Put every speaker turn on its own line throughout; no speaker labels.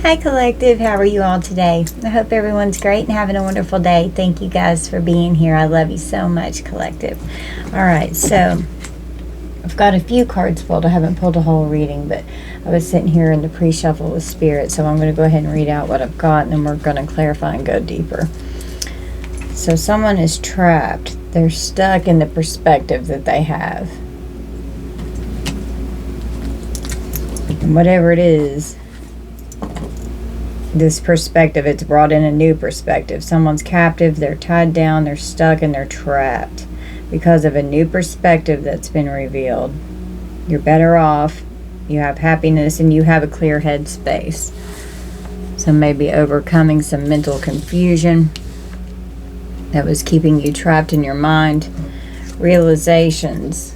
Hi Collective, how are you all today? I hope everyone's great and having a wonderful day. Thank you guys for being here. I love you so much, Collective. Alright, so I've got a few cards pulled. I haven't pulled a whole reading, but I was sitting here in the pre-shuffle with Spirit, so I'm going to go ahead and read out what I've got, and then we're going to clarify and go deeper. So someone is trapped. They're stuck in the perspective that they have. And whatever it is, this perspective, it's brought in a new perspective. Someone's captive, they're tied down, they're stuck, and they're trapped because of a new perspective that's been revealed. You're better off, you have happiness, and you have a clear head space. So maybe overcoming some mental confusion that was keeping you trapped in your mind, realizations,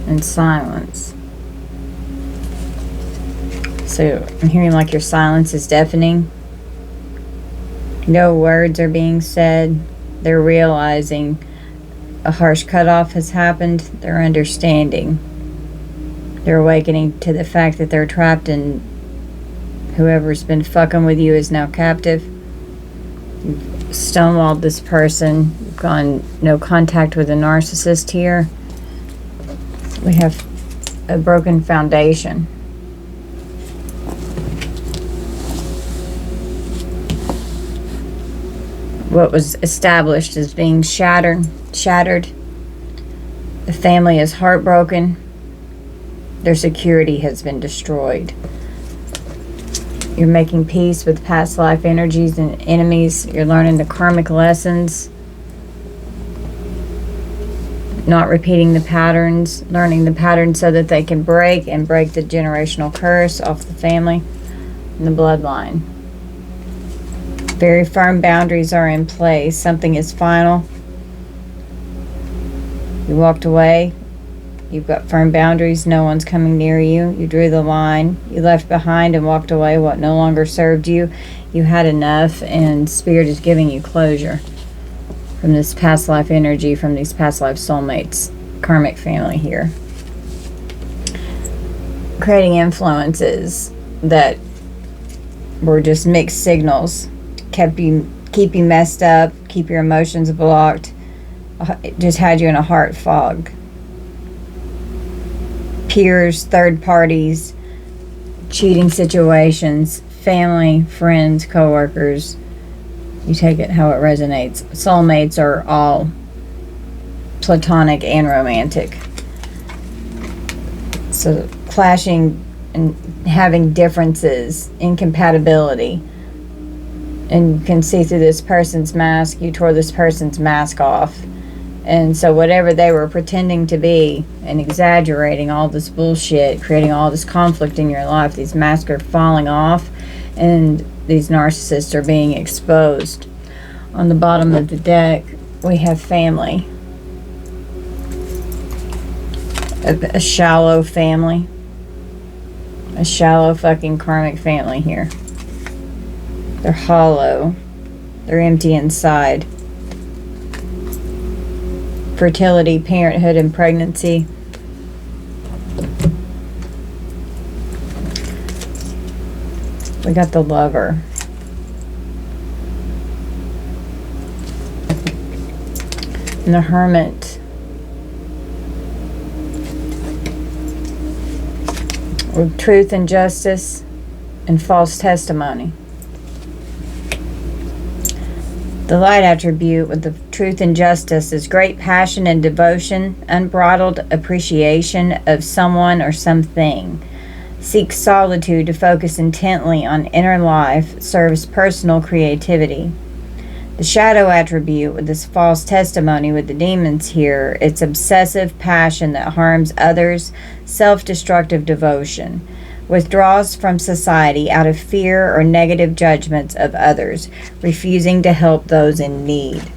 and silence. So I'm hearing like your silence is deafening. No words are being said. They're realizing a harsh cutoff has happened. They're understanding. They're awakening to the fact that they're trapped and whoever's been fucking with you is now captive. You've stonewalled this person. You've gone no contact with a narcissist here. We have a broken foundation. What was established is being shattered. The family is heartbroken. Their security has been destroyed. You're making peace with past life energies and enemies. You're learning the karmic lessons. Not repeating the patterns. Learning the patterns so that they can break the generational curse off the family and the bloodline. Very firm boundaries are in place. Something is final. You walked away. You've got firm boundaries. No one's coming near you. You drew the line. You left behind and walked away what no longer served you. You had enough, and Spirit is giving you closure from this past life energy, from these past life soulmates, karmic family here. Creating influences that were just mixed signals. Keep you messed up, keep your emotions blocked. It just had you in a heart fog. Peers, third parties, cheating situations, family, friends, co-workers. You take it how it resonates. Soulmates are all platonic and romantic. So clashing and having differences, incompatibility. And you can see through this person's mask, you tore this person's mask off. And so whatever they were pretending to be and exaggerating all this bullshit, creating all this conflict in your life, these masks are falling off and these narcissists are being exposed. On the bottom of the deck, we have family. A shallow family. A shallow fucking karmic family here. They're hollow. They're empty inside. Fertility, parenthood, and pregnancy. We got the Lover. And the Hermit. With truth and justice and false testimony. The light attribute with the truth and justice is great passion and devotion, unbridled appreciation of someone or something. Seeks solitude to focus intently on inner life, serves personal creativity. The shadow attribute with this false testimony with the demons here, it's obsessive passion that harms others, self-destructive devotion. Withdraws from society out of fear or negative judgments of others, refusing to help those in need.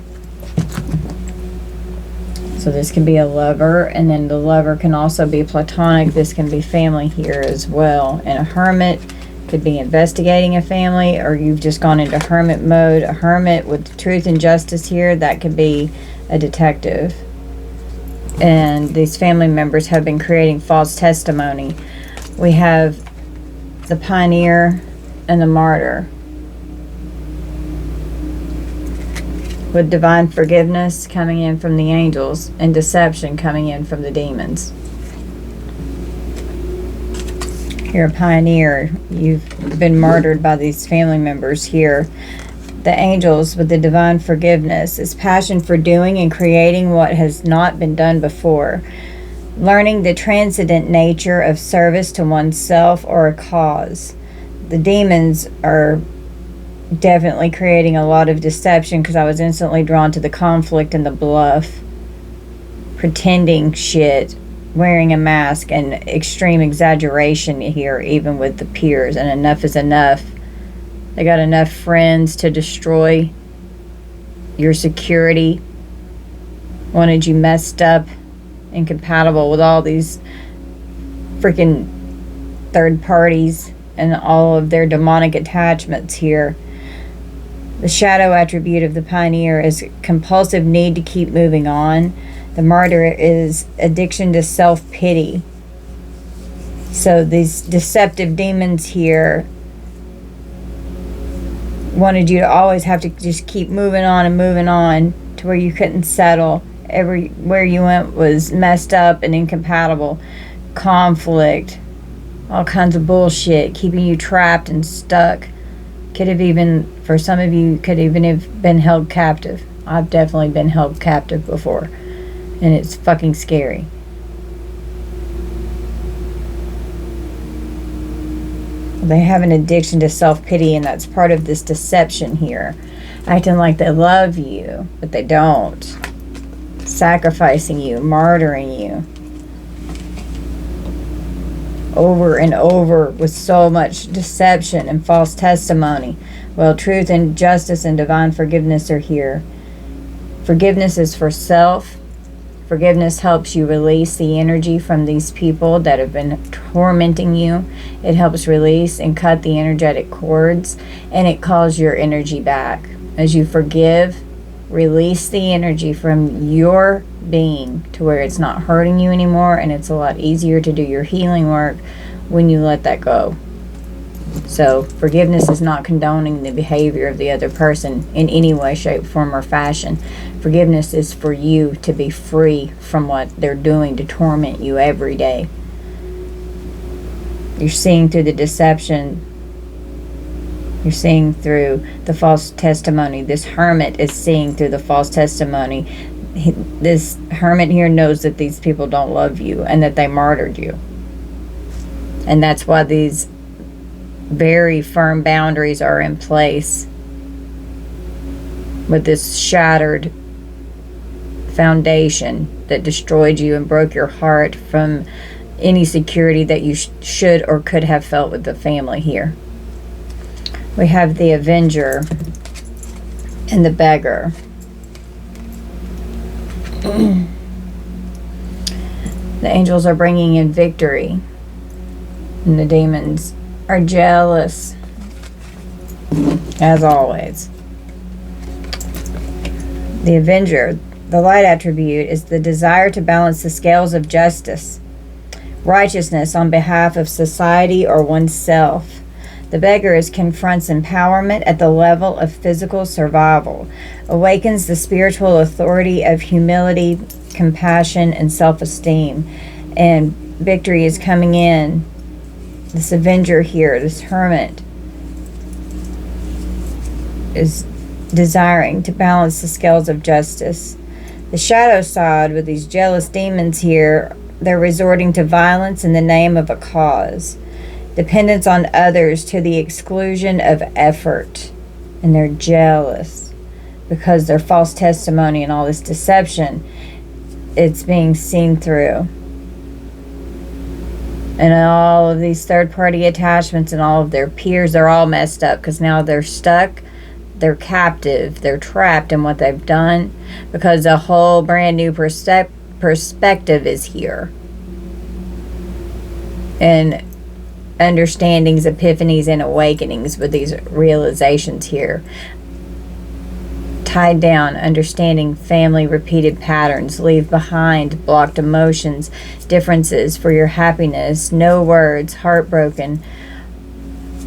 So this can be a lover, and then the lover can also be platonic. This can be family here as well. And a hermit could be investigating a family, or you've just gone into hermit mode. A hermit with truth and justice here, that could be a detective. And these family members have been creating false testimony. We have the pioneer and the martyr. With divine forgiveness coming in from the angels and deception coming in from the demons. You're a pioneer. You've been martyred by these family members here. The angels with the divine forgiveness is passion for doing and creating what has not been done before. Learning the transcendent nature of service to oneself or a cause. The demons are definitely creating a lot of deception, because I was instantly drawn to the conflict and the bluff. Pretending shit, wearing a mask, and extreme exaggeration here, even with the peers. And enough is enough. They got enough friends to destroy your security. Wanted you messed up, incompatible with all these freaking third parties and all of their demonic attachments here. The shadow attribute of the pioneer is compulsive need to keep moving on. The martyr is addiction to self-pity. So these deceptive demons here wanted you to always have to just keep moving on and moving on, to where you couldn't settle. Everywhere you went was messed up and incompatible. Conflict, all kinds of bullshit, keeping you trapped and stuck. Could have even, for some of you, could even have been held captive. I've definitely been held captive before, and it's fucking scary. They have an addiction to self-pity, and that's part of this deception here. Acting like they love you, but they don't. Sacrificing you, martyring you. Over and over with so much deception and false testimony. Well, truth and justice and divine forgiveness are here. Forgiveness is for self. Forgiveness helps you release the energy from these people that have been tormenting you. It helps release and cut the energetic cords, and it calls your energy back. As you forgive, release the energy from your being to where it's not hurting you anymore, and it's a lot easier to do your healing work when you let that go. So forgiveness is not condoning the behavior of the other person in any way, shape, form, or fashion. Forgiveness is for you to be free from what they're doing to torment you every day. You're seeing through the deception. You're seeing through the false testimony. This hermit is seeing through the false testimony. This hermit here knows that these people don't love you and that they martyred you. And that's why these very firm boundaries are in place with this shattered foundation that destroyed you and broke your heart from any security that you should or could have felt with the family here. We have the Avenger and the Beggar. The angels are bringing in victory, and the demons are jealous, as always. The Avenger, the light attribute, is the desire to balance the scales of justice, righteousness on behalf of society or oneself. The Beggar confronts empowerment at the level of physical survival, awakens the spiritual authority of humility, compassion, and self-esteem, and victory is coming in. This Avenger here, this Hermit, is desiring to balance the scales of justice. The shadow side with these jealous demons here, they're resorting to violence in the name of a cause. Dependence on others to the exclusion of effort. And they're jealous because their false testimony and all this deception, it's being seen through. And all of these third-party attachments and all of their peers, they're all messed up because now they're stuck, they're captive, they're trapped in what they've done because a whole brand new perspective is here. And understandings, epiphanies, and awakenings with these realizations here. Tied down, understanding family repeated patterns, leave behind blocked emotions, differences for your happiness, no words, heartbroken,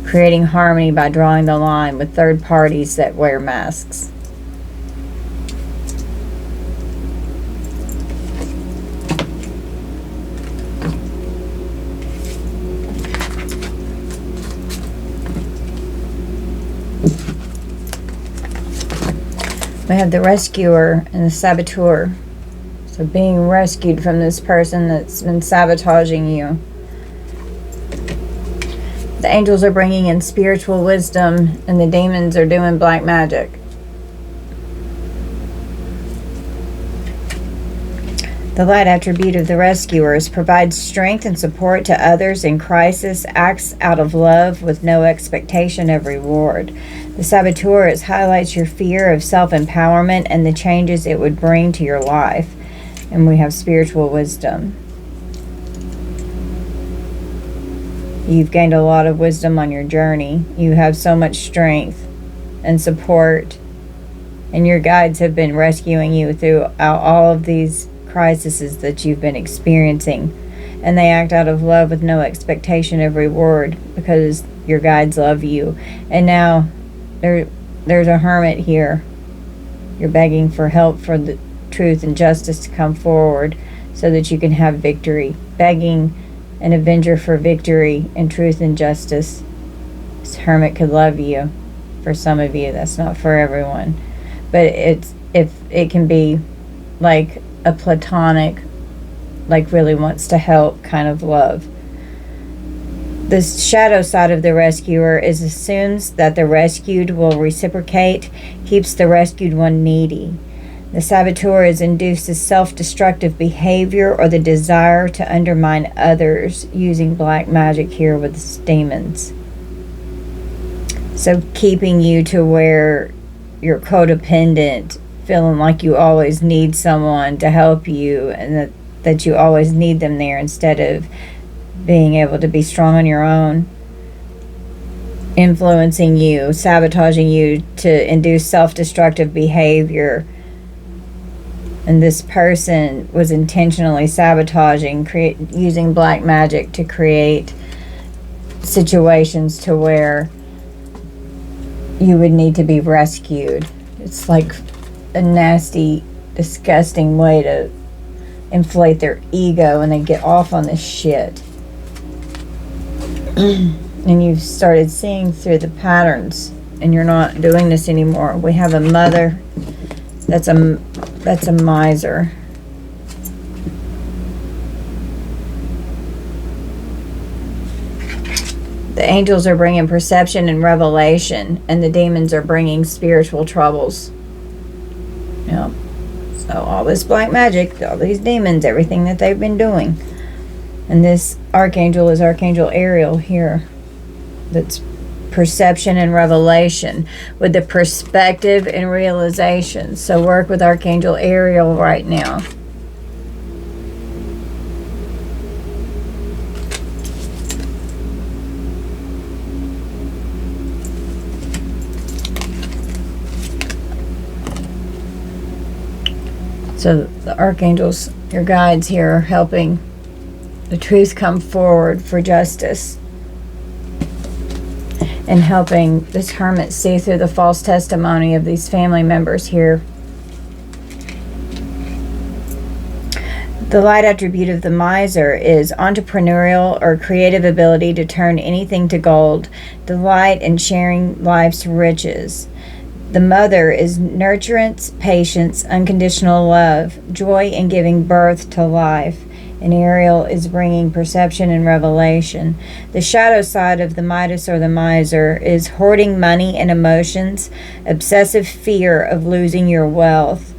creating harmony by drawing the line with third parties that wear masks. We have the rescuer and the saboteur. So being rescued from this person that's been sabotaging you. The angels are bringing in spiritual wisdom, and the demons are doing black magic. The light attribute of the rescuer is provides strength and support to others in crisis, acts out of love with no expectation of reward. The saboteur is highlights your fear of self-empowerment and the changes it would bring to your life. And we have spiritual wisdom. You've gained a lot of wisdom on your journey. You have so much strength and support. And your guides have been rescuing you throughout all of these crises that you've been experiencing. And they act out of love with no expectation of reward because your guides love you. And now there's a hermit here. You're begging for help for the truth and justice to come forward so that you can have victory. Begging an avenger for victory and truth and justice. This hermit could love you. For some of you, that's not for everyone. But it can be like a platonic, like really wants to help kind of love. The shadow side of the rescuer is assumes that the rescued will reciprocate, keeps the rescued one needy. The saboteur is induces self-destructive behavior or the desire to undermine others using black magic here with demons. So keeping you to where you're codependent, feeling like you always need someone to help you and that you always need them there instead of being able to be strong on your own, influencing you, sabotaging you to induce self-destructive behavior. And this person was intentionally sabotaging, using black magic to create situations to where you would need to be rescued. It's like a nasty, disgusting way to inflate their ego and they get off on this shit. And you've started seeing through the patterns and you're not doing this anymore. We have a mother that's a miser. The angels are bringing perception and revelation, and the demons are bringing spiritual troubles. Yeah. So all this black magic, all these demons, everything that they've been doing. And this archangel is Archangel Ariel here. That's perception and revelation with the perspective and realization. So work with Archangel Ariel right now. So the archangels, your guides here, are helping the truth come forward for justice. And helping this hermit see through the false testimony of these family members here. The light attribute of the miser is entrepreneurial or creative ability to turn anything to gold, delight in sharing life's riches. The mother is nurturance, patience, unconditional love, joy in giving birth to life. And Ariel is bringing perception and revelation. The shadow side of the Midas or the miser is hoarding money and emotions, obsessive fear of losing your wealth.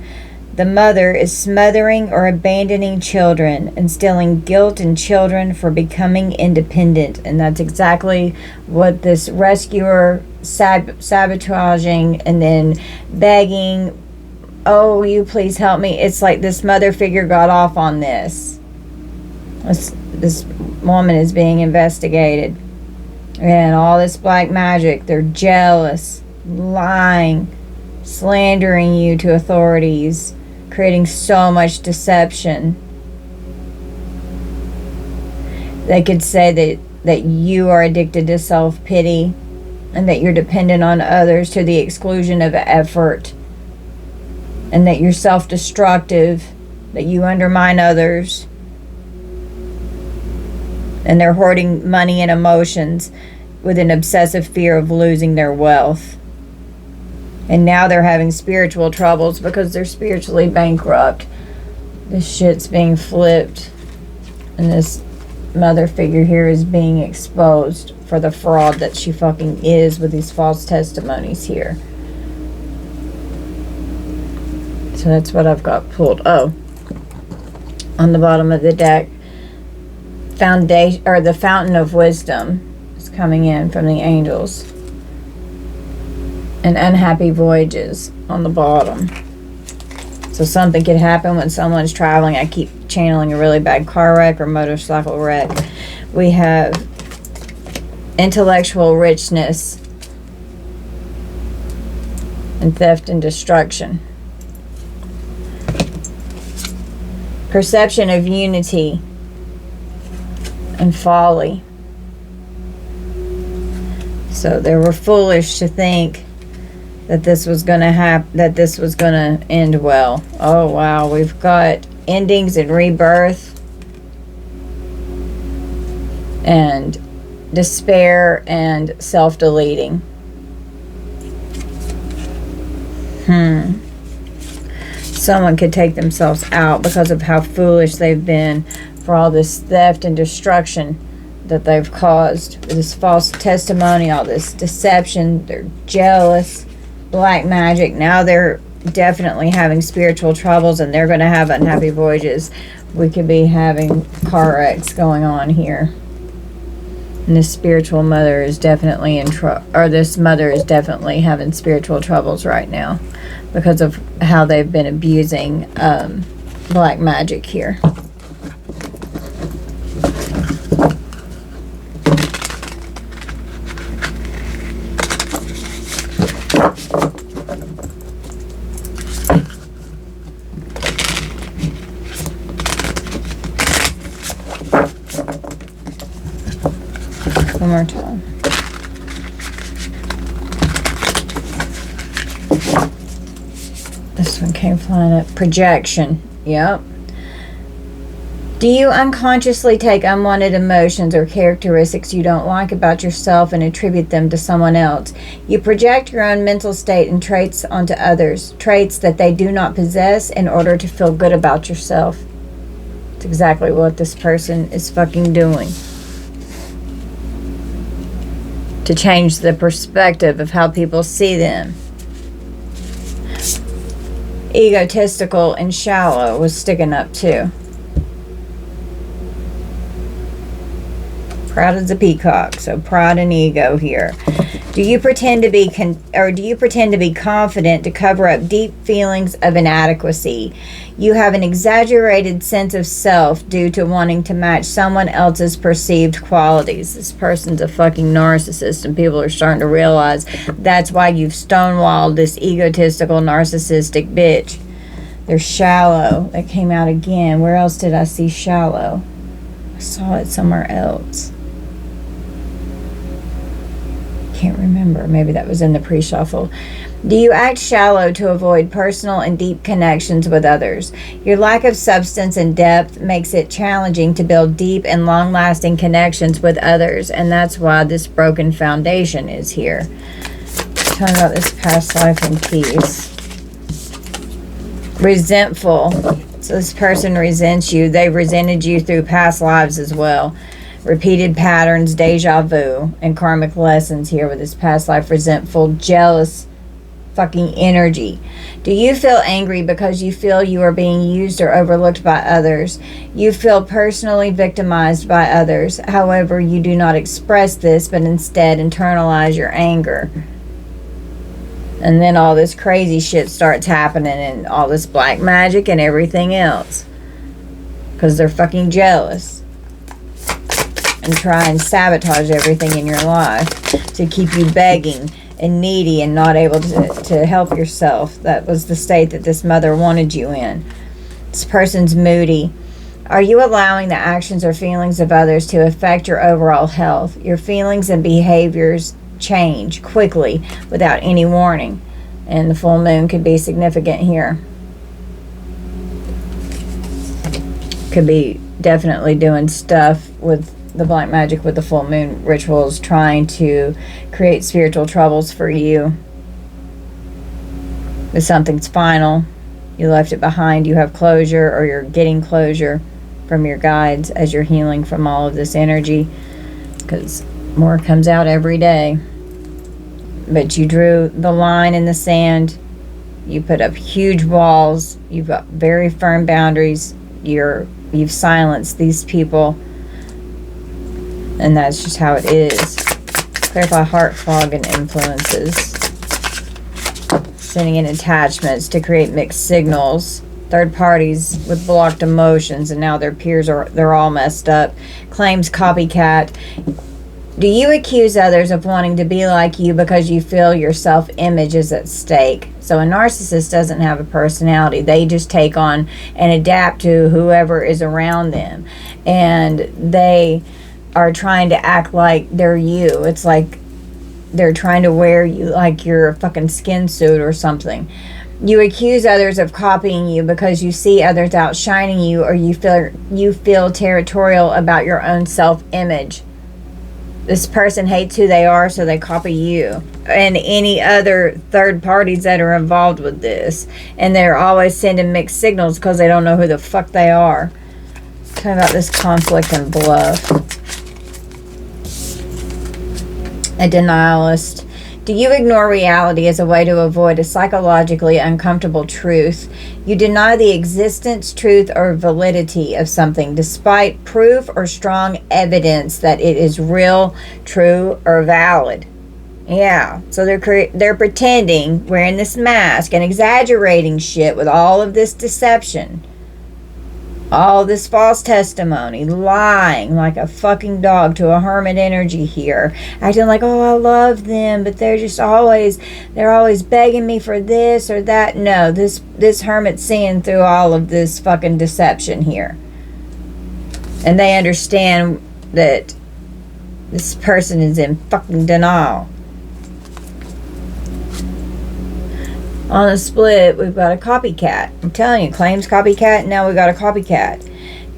The mother is smothering or abandoning children, instilling guilt in children for becoming independent. And that's exactly what this rescuer sabotaging and then begging, oh, you please help me. It's like this mother figure got off on this. This woman is being investigated. And all this black magic, they're jealous, lying, slandering you to authorities, creating so much deception. They could say that that you are addicted to self-pity and that you're dependent on others to the exclusion of effort, and that you're self-destructive, that you undermine others, and they're hoarding money and emotions with an obsessive fear of losing their wealth. And now they're having spiritual troubles because they're spiritually bankrupt. This shit's being flipped, and this mother figure here is being exposed for the fraud that she fucking is with these false testimonies here. So that's what I've got pulled. Oh, on the bottom of the deck, foundation, or the fountain of wisdom is coming in from the angels, and unhappy voyages on the bottom. So something could happen when someone's traveling. I keep channeling a really bad car wreck or motorcycle wreck. We have intellectual richness and theft and destruction. Perception of unity and folly. So they were foolish to think that this was going to that this was going to end well. Oh wow, we've got endings and rebirth and despair and self-deleting. Someone could take themselves out because of how foolish they've been for all this theft and destruction that they've caused. This false testimony, all this deception. They're jealous, black magic. Now they're definitely having spiritual troubles, and they're going to have unhappy voyages. We could be having car wrecks going on here. And this spiritual mother is definitely in trouble, or this mother is definitely having spiritual troubles right now because of how they've been abusing black magic here. One more time. This one came flying up. Projection. Yep. Do you unconsciously take unwanted emotions or characteristics you don't like about yourself and attribute them to someone else? You project your own mental state and traits onto others, traits that they do not possess, in order to feel good about yourself. It's exactly what this person is fucking doing. To change the perspective of how people see them. Egotistical and shallow was sticking up too. Proud as a peacock, so pride and ego here. Do you pretend to be confident to cover up deep feelings of inadequacy? You have an exaggerated sense of self due to wanting to match someone else's perceived qualities. This person's a fucking narcissist, and people are starting to realize that's why you've stonewalled this egotistical, narcissistic bitch. They're shallow. That came out again. Where else did I see shallow? I saw it somewhere else. Can't remember. Maybe that was in the pre-shuffle. Do you act shallow to avoid personal and deep connections with others? Your lack of substance and depth makes it challenging to build deep and long-lasting connections with others, and that's why this broken foundation is here. Tell me about this past life in peace. Resentful. So this person resents you. They've resented you through past lives as well. Repeated patterns, deja vu, and karmic lessons here with this past life. Resentful, jealous fucking energy. Do you feel angry because you feel you are being used or overlooked by others? You feel personally victimized by others. However, you do not express this, but instead internalize your anger. And then all this crazy shit starts happening, and all this black magic and everything else. Because they're fucking jealous. And try and sabotage everything in your life to keep you begging and needy and not able to help yourself. That was the state that this mother wanted you in. This person's moody. Are you allowing the actions or feelings of others to affect your overall health? Your feelings and behaviors change quickly without any warning. And the full moon could be significant here. Could be definitely doing stuff with the black magic with the full moon rituals, trying to create spiritual troubles for you. If something's final, you left it behind, you have closure, or you're getting closure from your guides as you're healing from all of this energy, because more comes out every day. But you drew the line in the sand, you put up huge walls, you've got very firm boundaries, you've silenced these people, and that's just how it is. Clarify heart fog and influences. Sending in attachments to create mixed signals. Third parties with blocked emotions, and now their peers they're all messed up. Claims copycat. Do you accuse others of wanting to be like you because you feel your self-image is at stake? So a narcissist doesn't have a personality. They just take on and adapt to whoever is around them. And they are trying to act like they're you. It's like they're trying to wear you like you're a fucking skin suit or something. You accuse others of copying you because you see others outshining you, or you feel territorial about your own self-image. This person hates who they are, so they copy you and any other third parties that are involved with this. And they're always sending mixed signals because they don't know who the fuck they are. Talking about this conflict and bluff. A denialist. Do you ignore reality as a way to avoid a psychologically uncomfortable truth? You deny the existence, truth, or validity of something despite proof or strong evidence that it is real, true, or valid. Yeah, so they're pretending, wearing this mask and exaggerating shit with all of this deception. All this false testimony, lying like a fucking dog to a hermit energy here, acting like, oh, I love them, but they're always begging me for this or that. No, this hermit's seeing through all of this fucking deception here. And they understand that this person is in fucking denial. On the split, we've got a copycat. I'm telling you, claims copycat, and now we've got a copycat.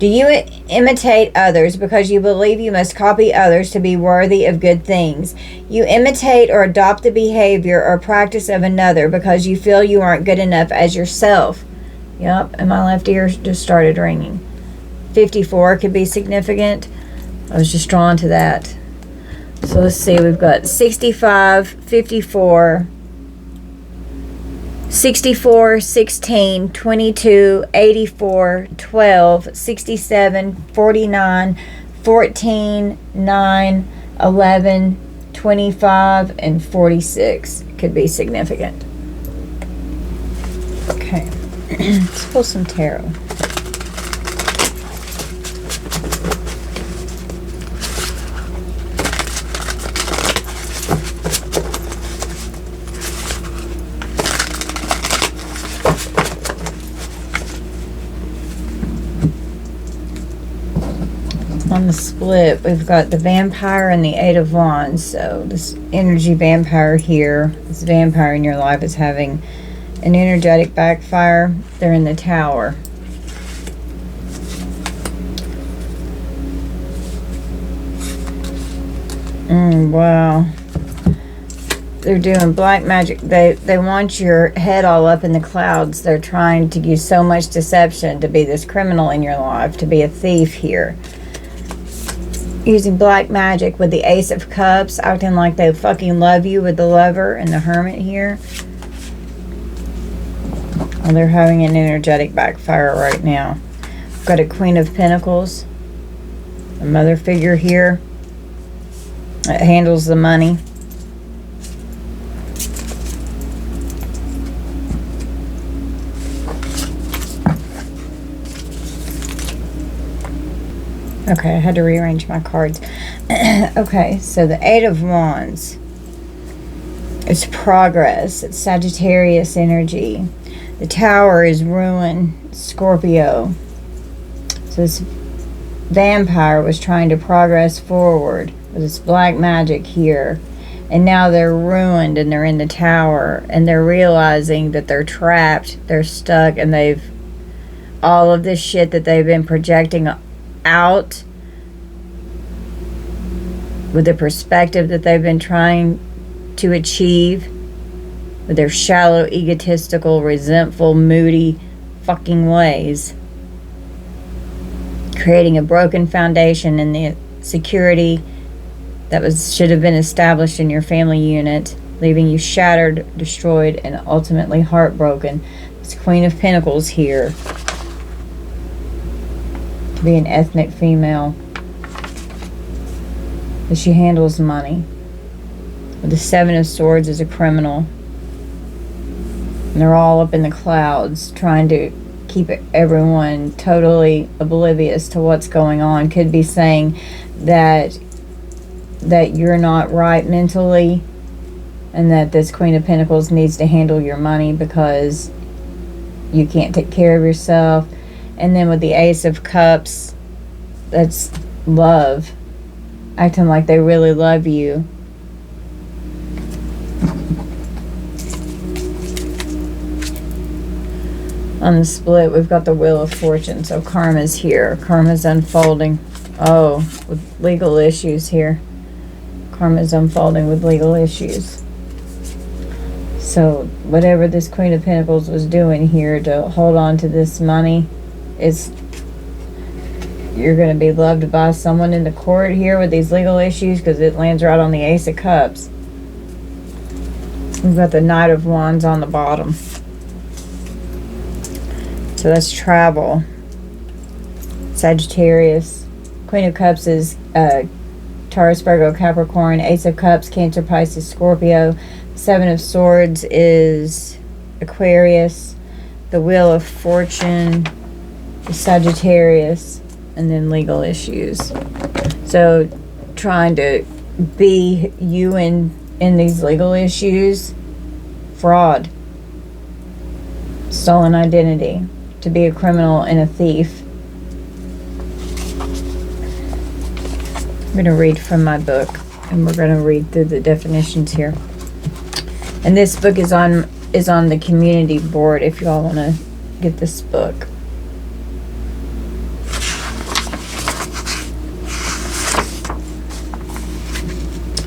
Do you imitate others because you believe you must copy others to be worthy of good things? You imitate or adopt the behavior or practice of another because you feel you aren't good enough as yourself. Yep, and my left ear just started ringing. 54 could be significant. I was just drawn to that. So let's see, we've got 65, 54... 64, 16, 22, 84, 12, 67, 49, 14, 9, 11, 25, and 46 could be significant. Okay, let's pull some tarot. On the split, we've got the vampire and the 8 of wands. So this energy vampire here, this vampire in your life is having an energetic backfire. They're in the tower. Wow. They're doing black magic. They want your head all up in the clouds. They're trying to use so much deception to be this criminal in your life, to be a thief here. Using black magic with the Ace of Cups, acting like they fucking love you with the Lover and the Hermit here. Oh, they're having an energetic backfire right now. We've got a Queen of Pentacles, a mother figure here that handles the money. Okay, I had to rearrange my cards. Okay, so the 8 of Wands. It's progress. It's Sagittarius energy. The Tower is ruin, Scorpio. So this vampire was trying to progress forward with this black magic here. And now they're ruined and they're in the tower. And they're realizing that they're trapped. They're stuck. And they've... all of this shit that they've been projecting out with the perspective that they've been trying to achieve with their shallow, egotistical, resentful, moody fucking ways, creating a broken foundation in the security that should have been established in your family unit, leaving you shattered, destroyed, and ultimately heartbroken. This Queen of Pentacles here, to be an ethnic female, that she handles money. With the Seven of Swords as a criminal. And they're all up in the clouds trying to keep everyone totally oblivious to what's going on. Could be saying that you're not right mentally, and that this Queen of Pentacles needs to handle your money because you can't take care of yourself. And then with the Ace of Cups, that's love. Acting like they really love you. On the split, we've got the Wheel of Fortune. So karma's here. Karma's unfolding. Oh, with legal issues here. Karma's unfolding with legal issues. So whatever this Queen of Pentacles was doing here to hold on to this money, you're going to be loved by someone in the court here with these legal issues, because it lands right on the Ace of Cups. We've got the Knight of Wands on the bottom. So that's travel. Sagittarius. Queen of Cups is Taurus, Virgo, Capricorn. Ace of Cups, Cancer, Pisces, Scorpio. Seven of Swords is Aquarius. The Wheel of Fortune is Sagittarius. And then legal issues. So trying to be you in these legal issues. Fraud. Stolen identity. To be a criminal and a thief. I'm going to read from my book. And we're going to read through the definitions here. And this book is on the community board if y'all want to get this book.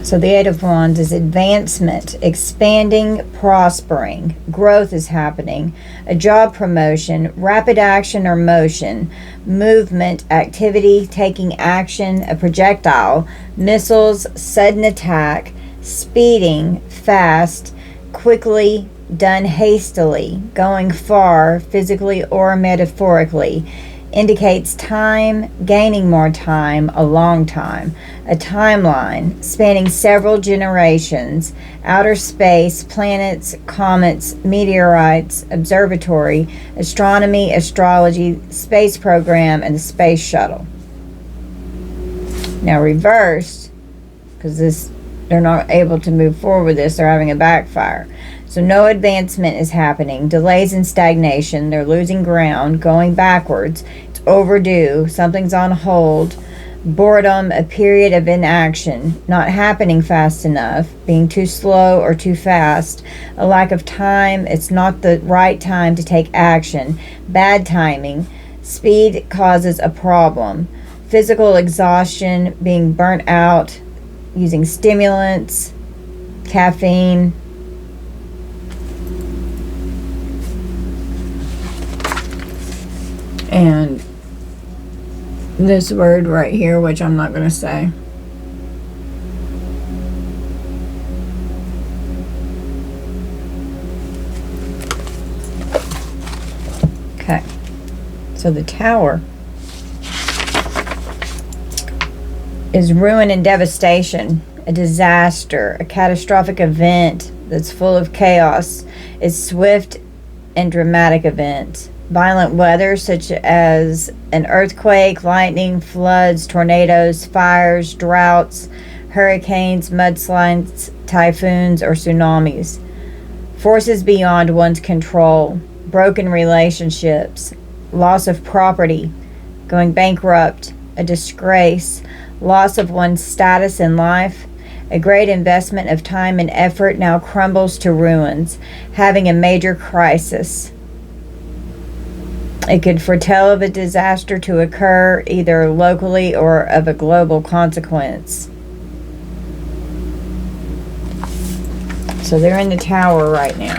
So the Eight of Wands is advancement, expanding, prospering. Growth is happening. A job promotion, rapid action or motion, movement, activity, taking action, a projectile, missiles, sudden attack, speeding, fast, quickly, done hastily, going far, physically or metaphorically. Indicates time, gaining more time, a long time. A timeline spanning several generations. Outer space, planets, comets, meteorites, observatory, astronomy, astrology, space program, and the space shuttle. Now reversed, because they're not able to move forward with this, they're having a backfire. So no advancement is happening. Delays and stagnation. They're losing ground, going backwards. It's overdue. Something's on hold. Boredom, a period of inaction. Not happening fast enough. Being too slow or too fast. A lack of time. It's not the right time to take action. Bad timing. Speed causes a problem. Physical exhaustion. Being burnt out. Using stimulants. Caffeine. And this word right here, which I'm not going to say. Okay. So the Tower is ruin and devastation, a disaster, a catastrophic event that's full of chaos. It's swift and dramatic event. Violent weather such as an earthquake, lightning, floods, tornadoes, fires, droughts, hurricanes, mudslides, typhoons, or tsunamis. Forces beyond one's control, broken relationships, loss of property, going bankrupt, a disgrace, loss of one's status in life. A great investment of time and effort now crumbles to ruins, having a major crisis. It could foretell of a disaster to occur either locally or of a global consequence. So they're in the tower right now.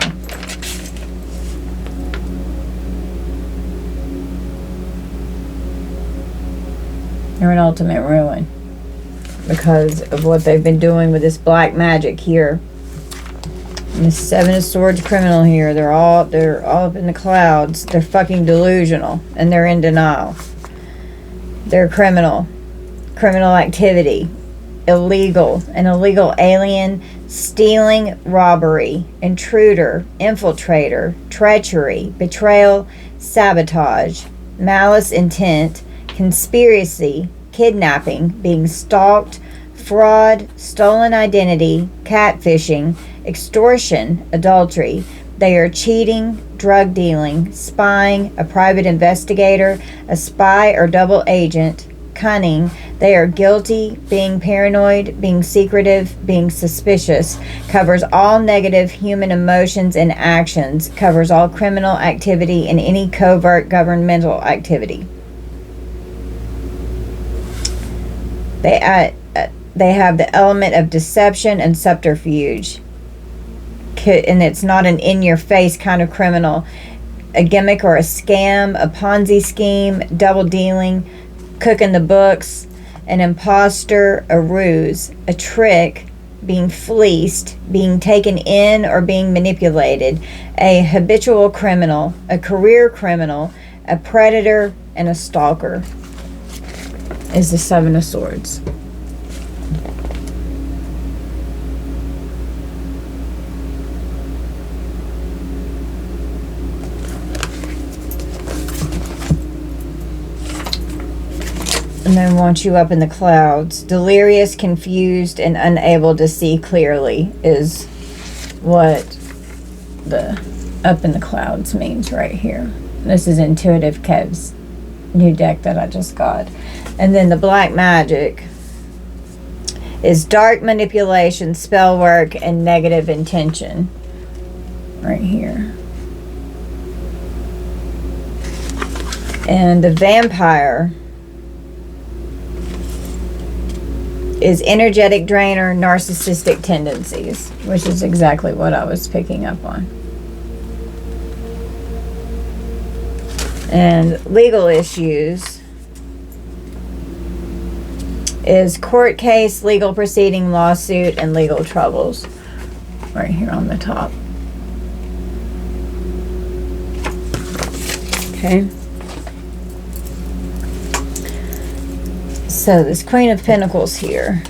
They're in ultimate ruin because of what they've been doing with this black magic here. And the Seven of Swords criminal here, they're all up in the clouds. They're fucking delusional and they're in denial. They're criminal activity, illegal, an illegal alien, stealing, robbery, intruder, infiltrator, treachery, betrayal, sabotage, malice, intent, conspiracy, kidnapping, being stalked, fraud, stolen identity, catfishing, extortion, adultery. They are cheating, drug dealing, spying, a private investigator, a spy or double agent, cunning. They are guilty, being paranoid, being secretive, being suspicious, covers all negative human emotions and actions, covers all criminal activity and any covert governmental activity. They have the element of deception and subterfuge. And it's not an in-your-face kind of criminal. A gimmick or a scam, a Ponzi scheme, double dealing, cooking the books, an imposter, a ruse, a trick, being fleeced, being taken in or being manipulated, a habitual criminal, a career criminal, a predator, and a stalker is the Seven of Swords. And then wants you up in the clouds. Delirious, confused, and unable to see clearly is what the up in the clouds means right here. This is Intuitive Kev's new deck that I just got. And then the black magic is dark manipulation, spell work, and negative intention right here. And the vampire is energetic drainer, narcissistic tendencies, which is exactly what I was picking up on. And legal issues is court case, legal proceeding, lawsuit, and legal troubles right here on the top. Okay. So this Queen of Pentacles here.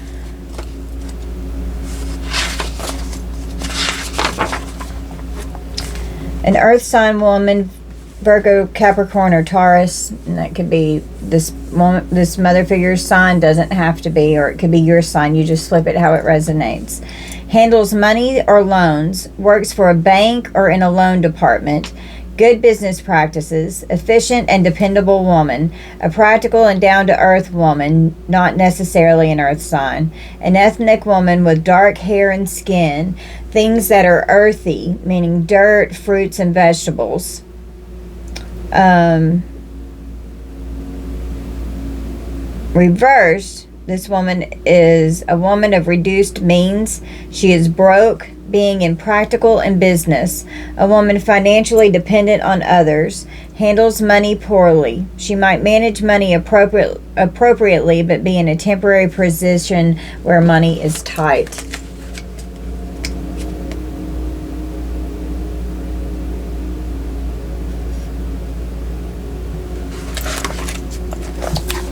An earth sign woman, Virgo, Capricorn, or Taurus, and that could be this mother figure's sign, doesn't have to be, or it could be your sign. You just flip it how it resonates. Handles money or loans, works for a bank or in a loan department. Good business practices, efficient and dependable woman, a practical and down-to-earth woman, not necessarily an earth sign, an ethnic woman with dark hair and skin, things that are earthy, meaning dirt, fruits, and vegetables. Reversed, this woman is a woman of reduced means. She is broke, being impractical in business, a woman financially dependent on others, handles money poorly. She might manage money appropriately, but be in a temporary position where money is tight.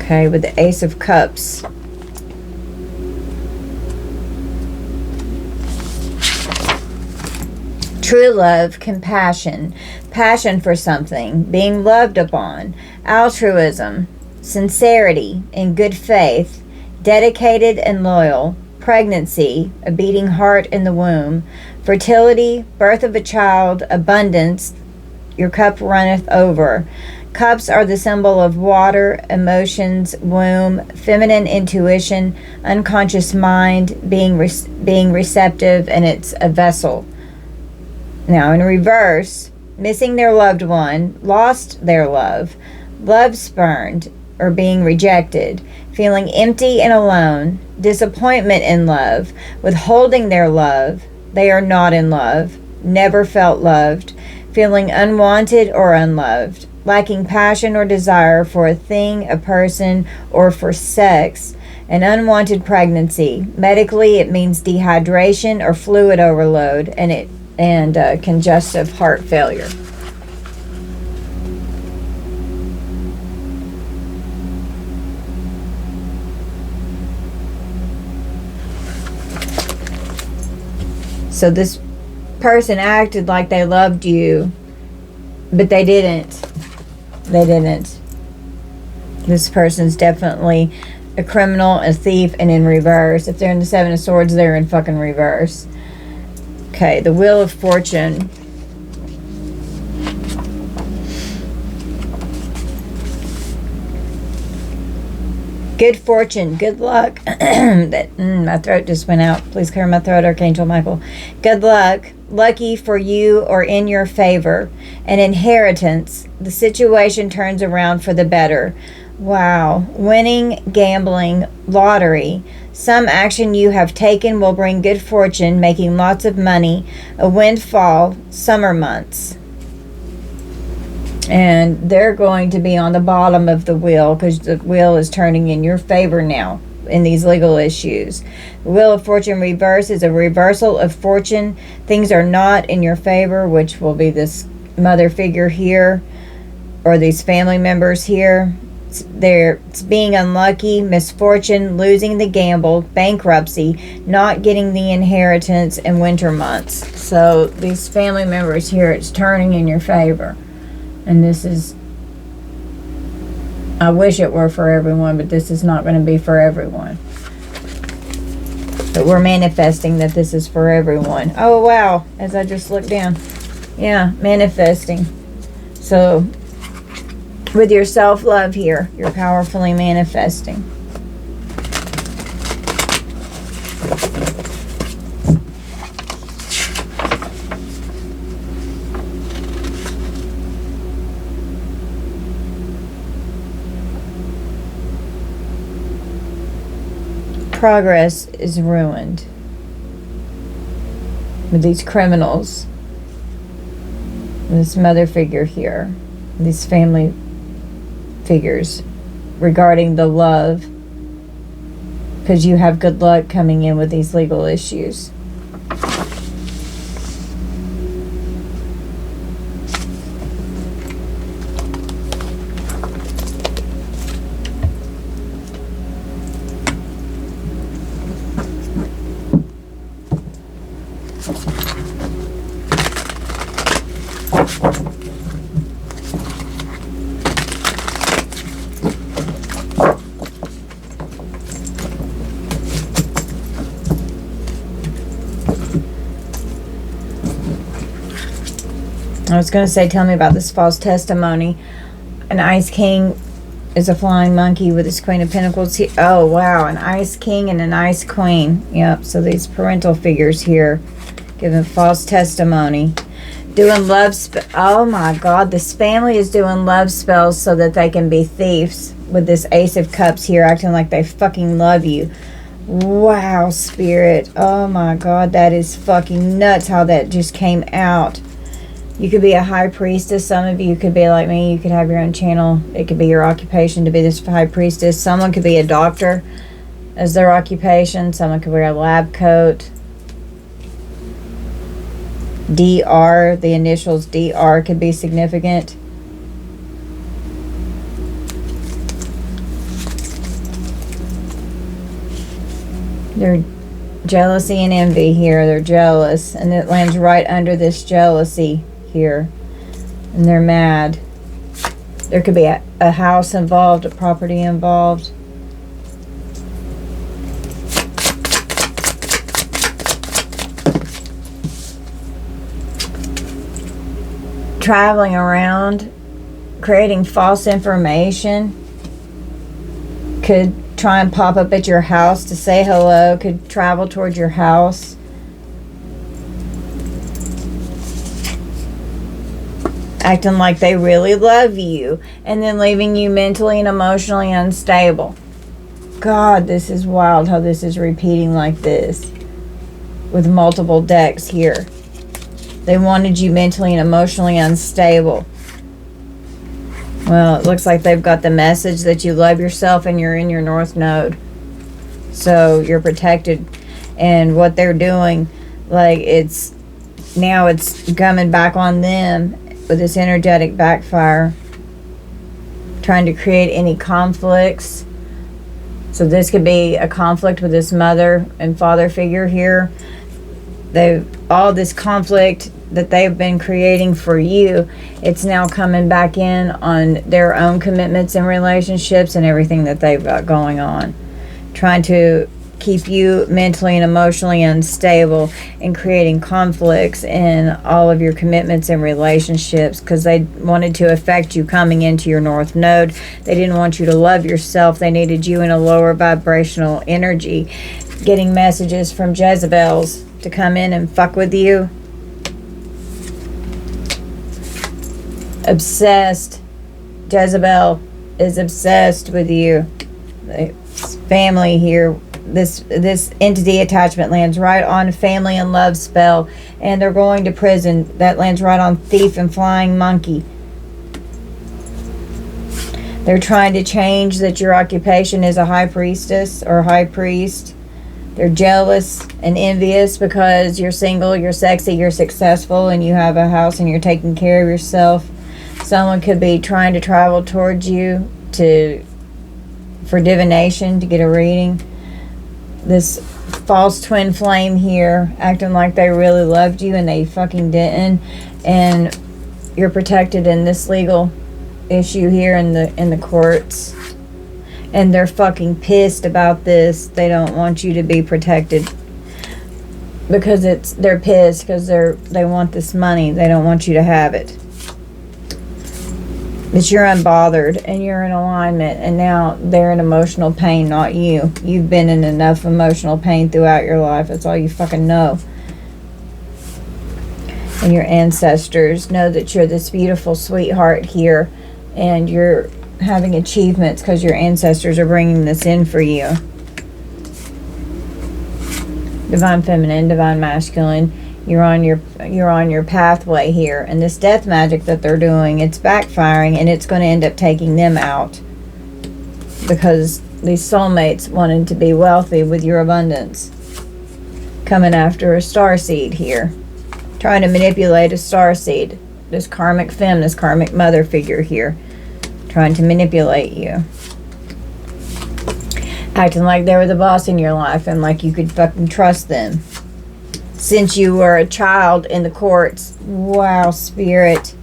Okay, with the Ace of Cups. True love, compassion, passion for something, being loved upon, altruism, sincerity, and good faith, dedicated and loyal, pregnancy, a beating heart in the womb, fertility, birth of a child, abundance, your cup runneth over, Cups are the symbol of water, emotions, womb, feminine intuition, unconscious mind, being receptive, and it's a vessel. Now, in reverse, missing their loved one, lost their love spurned or being rejected, feeling empty and alone, disappointment in love, withholding their love, they are not in love, never felt loved, feeling unwanted or unloved, lacking passion or desire for a thing, a person, or for sex, an unwanted pregnancy. Medically, it means dehydration or fluid overload, and congestive heart failure. So this person acted like they loved you, but they didn't. They didn't. This person's definitely a criminal, a thief, and in reverse. If they're in the Seven of Swords, they're in fucking reverse. Okay, the Wheel of Fortune. Good fortune, good luck. My throat just went out. Please clear my throat, Archangel Michael. Good luck, lucky for you or in your favor. An inheritance. The situation turns around for the better. Wow. Winning, gambling, lottery. Some action you have taken will bring good fortune, making lots of money. A windfall, summer months. And they're going to be on the bottom of the wheel because the wheel is turning in your favor now in these legal issues. The Wheel of Fortune reverse is a reversal of fortune. Things are not in your favor, which will be this mother figure here or these family members here. It's being unlucky, misfortune, losing the gamble, bankruptcy, not getting the inheritance, and winter months. So these family members here, it's turning in your favor. And this is, I wish it were for everyone, but this is not going to be for everyone. But we're manifesting that this is for everyone. Oh, wow. As I just looked down. Yeah, manifesting. So, with your self-love here, you're powerfully manifesting. Progress is ruined with these criminals, this mother figure here, these family figures regarding the love, because you have good luck coming in with these legal issues. I was going to say, tell me about this false testimony. An Ice King is a flying monkey with his Queen of Pentacles. Oh, wow. An Ice King and an Ice Queen. Yep. So these parental figures here giving false testimony. Doing love oh, my God. This family is doing love spells so that they can be thieves with this Ace of Cups here acting like they fucking love you. Wow, Spirit. Oh, my God. That is fucking nuts how that just came out. You could be a high priestess. Some of you could be like me. You could have your own channel. It could be your occupation to be this high priestess. Someone could be a doctor as their occupation. Someone could wear a lab coat. DR, the initials DR could be significant. They're jealousy and envy here. They're jealous. And it lands right under this jealousy here, and they're mad. There could be a house involved, a property involved. Traveling around creating false information. Could try and pop up at your house to say hello. Could travel towards your house. Acting like they really love you. And then leaving you mentally and emotionally unstable. God, this is wild how this is repeating like this. With multiple decks here. They wanted you mentally and emotionally unstable. Well, it looks like they've got the message that you love yourself and you're in your North Node. So you're protected. And what they're doing, like now it's coming back on them with this energetic backfire. Trying to create any conflicts. So this could be a conflict with this mother and father figure here. All this conflict that they've been creating for you, it's now coming back in on their own commitments and relationships and everything that they've got going on. Trying to keep you mentally and emotionally unstable and creating conflicts in all of your commitments and relationships because they wanted to affect you coming into your North Node. They didn't want you to love yourself. They needed you in a lower vibrational energy. Getting messages from Jezebels to come in and fuck with you. Obsessed. Jezebel is obsessed with you. This family here, this entity attachment lands right on family and love spell, and they're going to prison. That lands right on thief and flying monkey. They're trying to change that your occupation is a high priestess or high priest. They're jealous and envious because you're single, you're sexy, you're successful, and you have a house and you're taking care of yourself. Someone could be trying to travel towards you for divination, to get a reading. This false twin flame here, acting like they really loved you and they fucking didn't. And you're protected in this legal issue here in the courts. And they're fucking pissed about this. They don't want you to be protected. Because they're pissed because they want this money. They don't want you to have it. But you're unbothered and you're in alignment, and now they're in emotional pain, not you. You've been in enough emotional pain throughout your life. That's all you fucking know. And your ancestors know that you're this beautiful sweetheart here, and you're having achievements because your ancestors are bringing this in for you. Divine feminine, divine masculine. You're on your pathway here, and this death magic that they're doing, it's backfiring, and it's going to end up taking them out because these soulmates wanted to be wealthy with your abundance, coming after a starseed here, trying to manipulate a starseed, this karmic femme, this karmic mother figure here, trying to manipulate you, acting like they were the boss in your life and like you could fucking trust them. Since you were a child in the courts. Wow, spirit.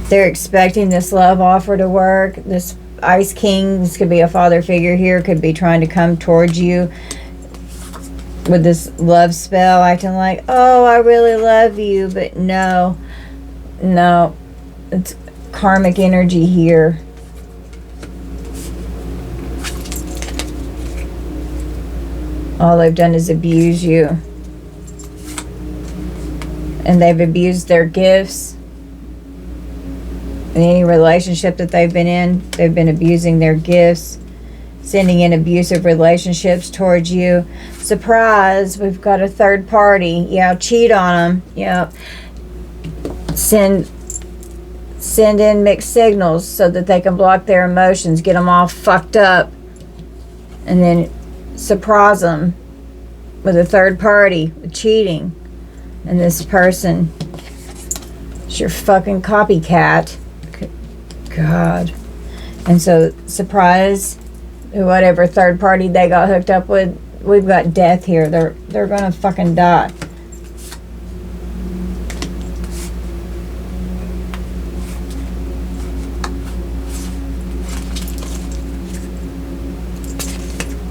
They're expecting this love offer to work. This Ice King, this could be a father figure here, could be trying to come towards you with this love spell, acting like, oh, I really love you. But no, it's karmic energy here. All they've done is abuse you. And they've abused their gifts. In any relationship that they've been abusing their gifts. Sending in abusive relationships towards you. Surprise, we've got a third party. Yeah, cheat on them. Yeah. Send in mixed signals so that they can block their emotions. Get them all fucked up. And then surprise them with a third party, with cheating. And this person is your fucking copycat. God. And so surprise whatever third party they got hooked up with. We've got death here. They're gonna fucking die.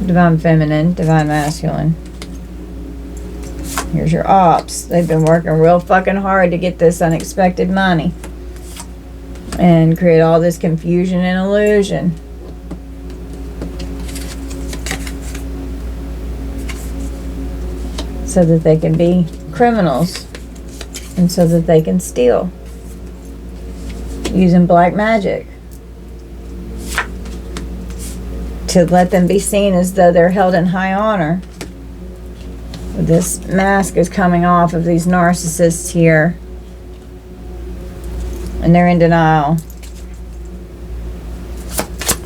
Divine feminine, divine masculine. Here's your ops. They've been working real fucking hard to get this unexpected money. and create all this confusion and illusion. So that they can be criminals and so that they can steal using black magic to let them be seen as though they're held in high honor. This mask is coming off of these narcissists here, and they're in denial.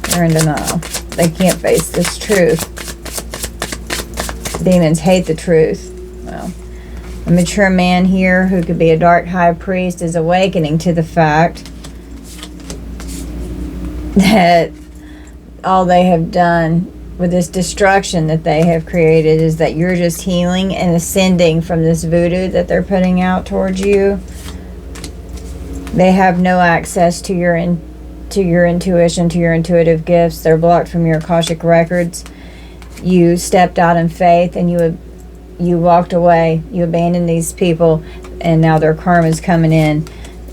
They're in denial. They can't face this truth. Demons hate the truth. Well, a mature man here who could be a dark high priest is awakening to the fact that all they have done with this destruction that they have created is that you're just healing and ascending from this voodoo that they're putting out towards you. They have no access to your intuition, to your intuitive gifts. They're blocked from your Akashic records. You stepped out in faith and you walked away. You abandoned these people, and now their karma's coming in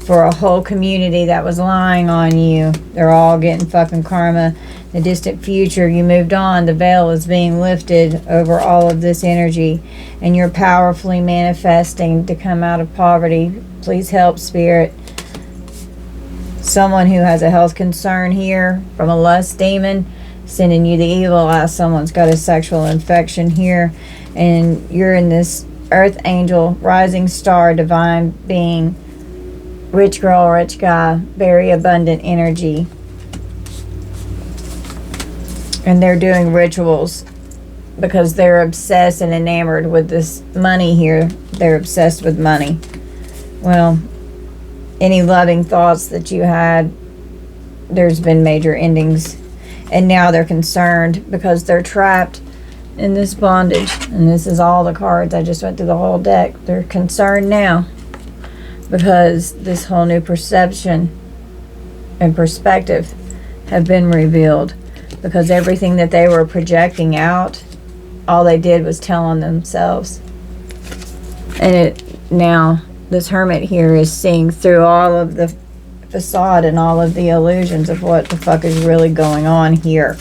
for a whole community that was lying on you. They're all getting fucking karma. The distant future, you moved on. The veil is being lifted over all of this energy, and you're powerfully manifesting to come out of poverty. Please help, Spirit. Someone who has a health concern here from a lust demon sending you the evil eye. Someone's got a sexual infection here, and you're in this earth angel, rising star, divine being, rich girl, rich guy, very abundant energy. And they're doing rituals because they're obsessed and enamored with this money here. They're obsessed with money. Well, any loving thoughts that you had, there's been major endings. And now they're concerned because they're trapped in this bondage. And this is all the cards. I just went through the whole deck. They're concerned now because this whole new perception and perspective have been revealed. Because everything that they were projecting out, all they did was tell on themselves. And now this hermit here is seeing through all of the facade and all of the illusions of what the fuck is really going on here.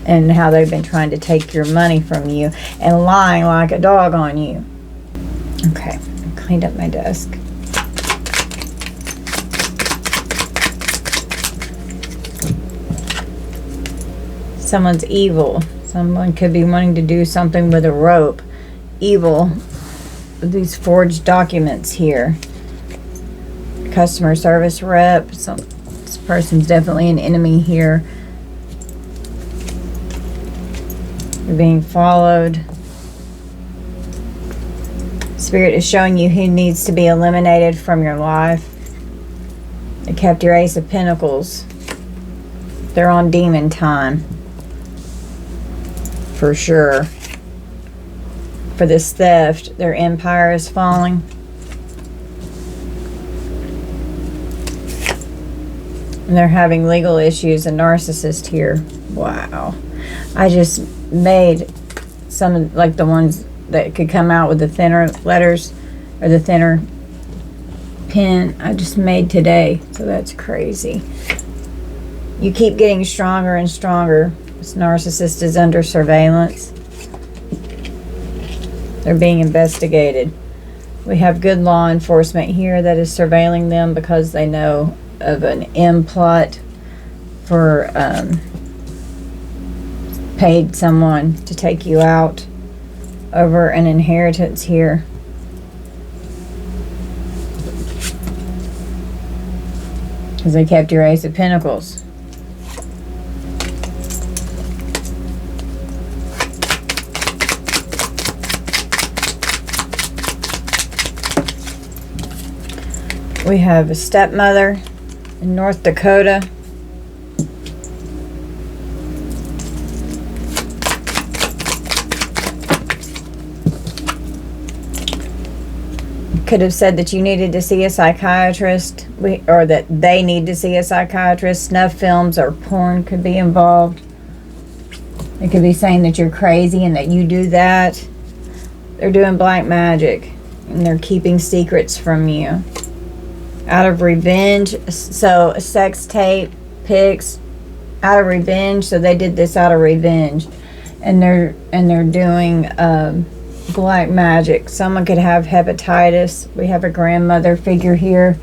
And how they've been trying to take your money from you and lying like a dog on you. Okay, I cleaned up my desk. Someone's evil. Someone could be wanting to do something with a rope. Evil. These forged documents here. Customer service rep. This person's definitely an enemy here. You're being followed. Spirit is showing you who needs to be eliminated from your life. They kept your Ace of Pentacles. They're on demon time. For sure. For this theft, their empire is falling. And they're having legal issues. A narcissist here. Wow. I just made some, like the ones that could come out with the thinner letters or the thinner pen. I just made today. So that's crazy. You keep getting stronger and stronger. This narcissist is under surveillance. They're being investigated. We have good law enforcement here that is surveilling them because they know of an M plot for paid someone to take you out over an inheritance here. Because they kept your Ace of Pentacles. We have a stepmother in North Dakota. Could have said that you needed to see a psychiatrist, or that they need to see a psychiatrist. Snuff films or porn could be involved. It could be saying that you're crazy and that you do that. They're doing black magic and they're keeping secrets from you. Out of revenge. So sex tape pics out of revenge. So they did this out of revenge, and they're doing black magic. Someone could have hepatitis. We have a grandmother figure here.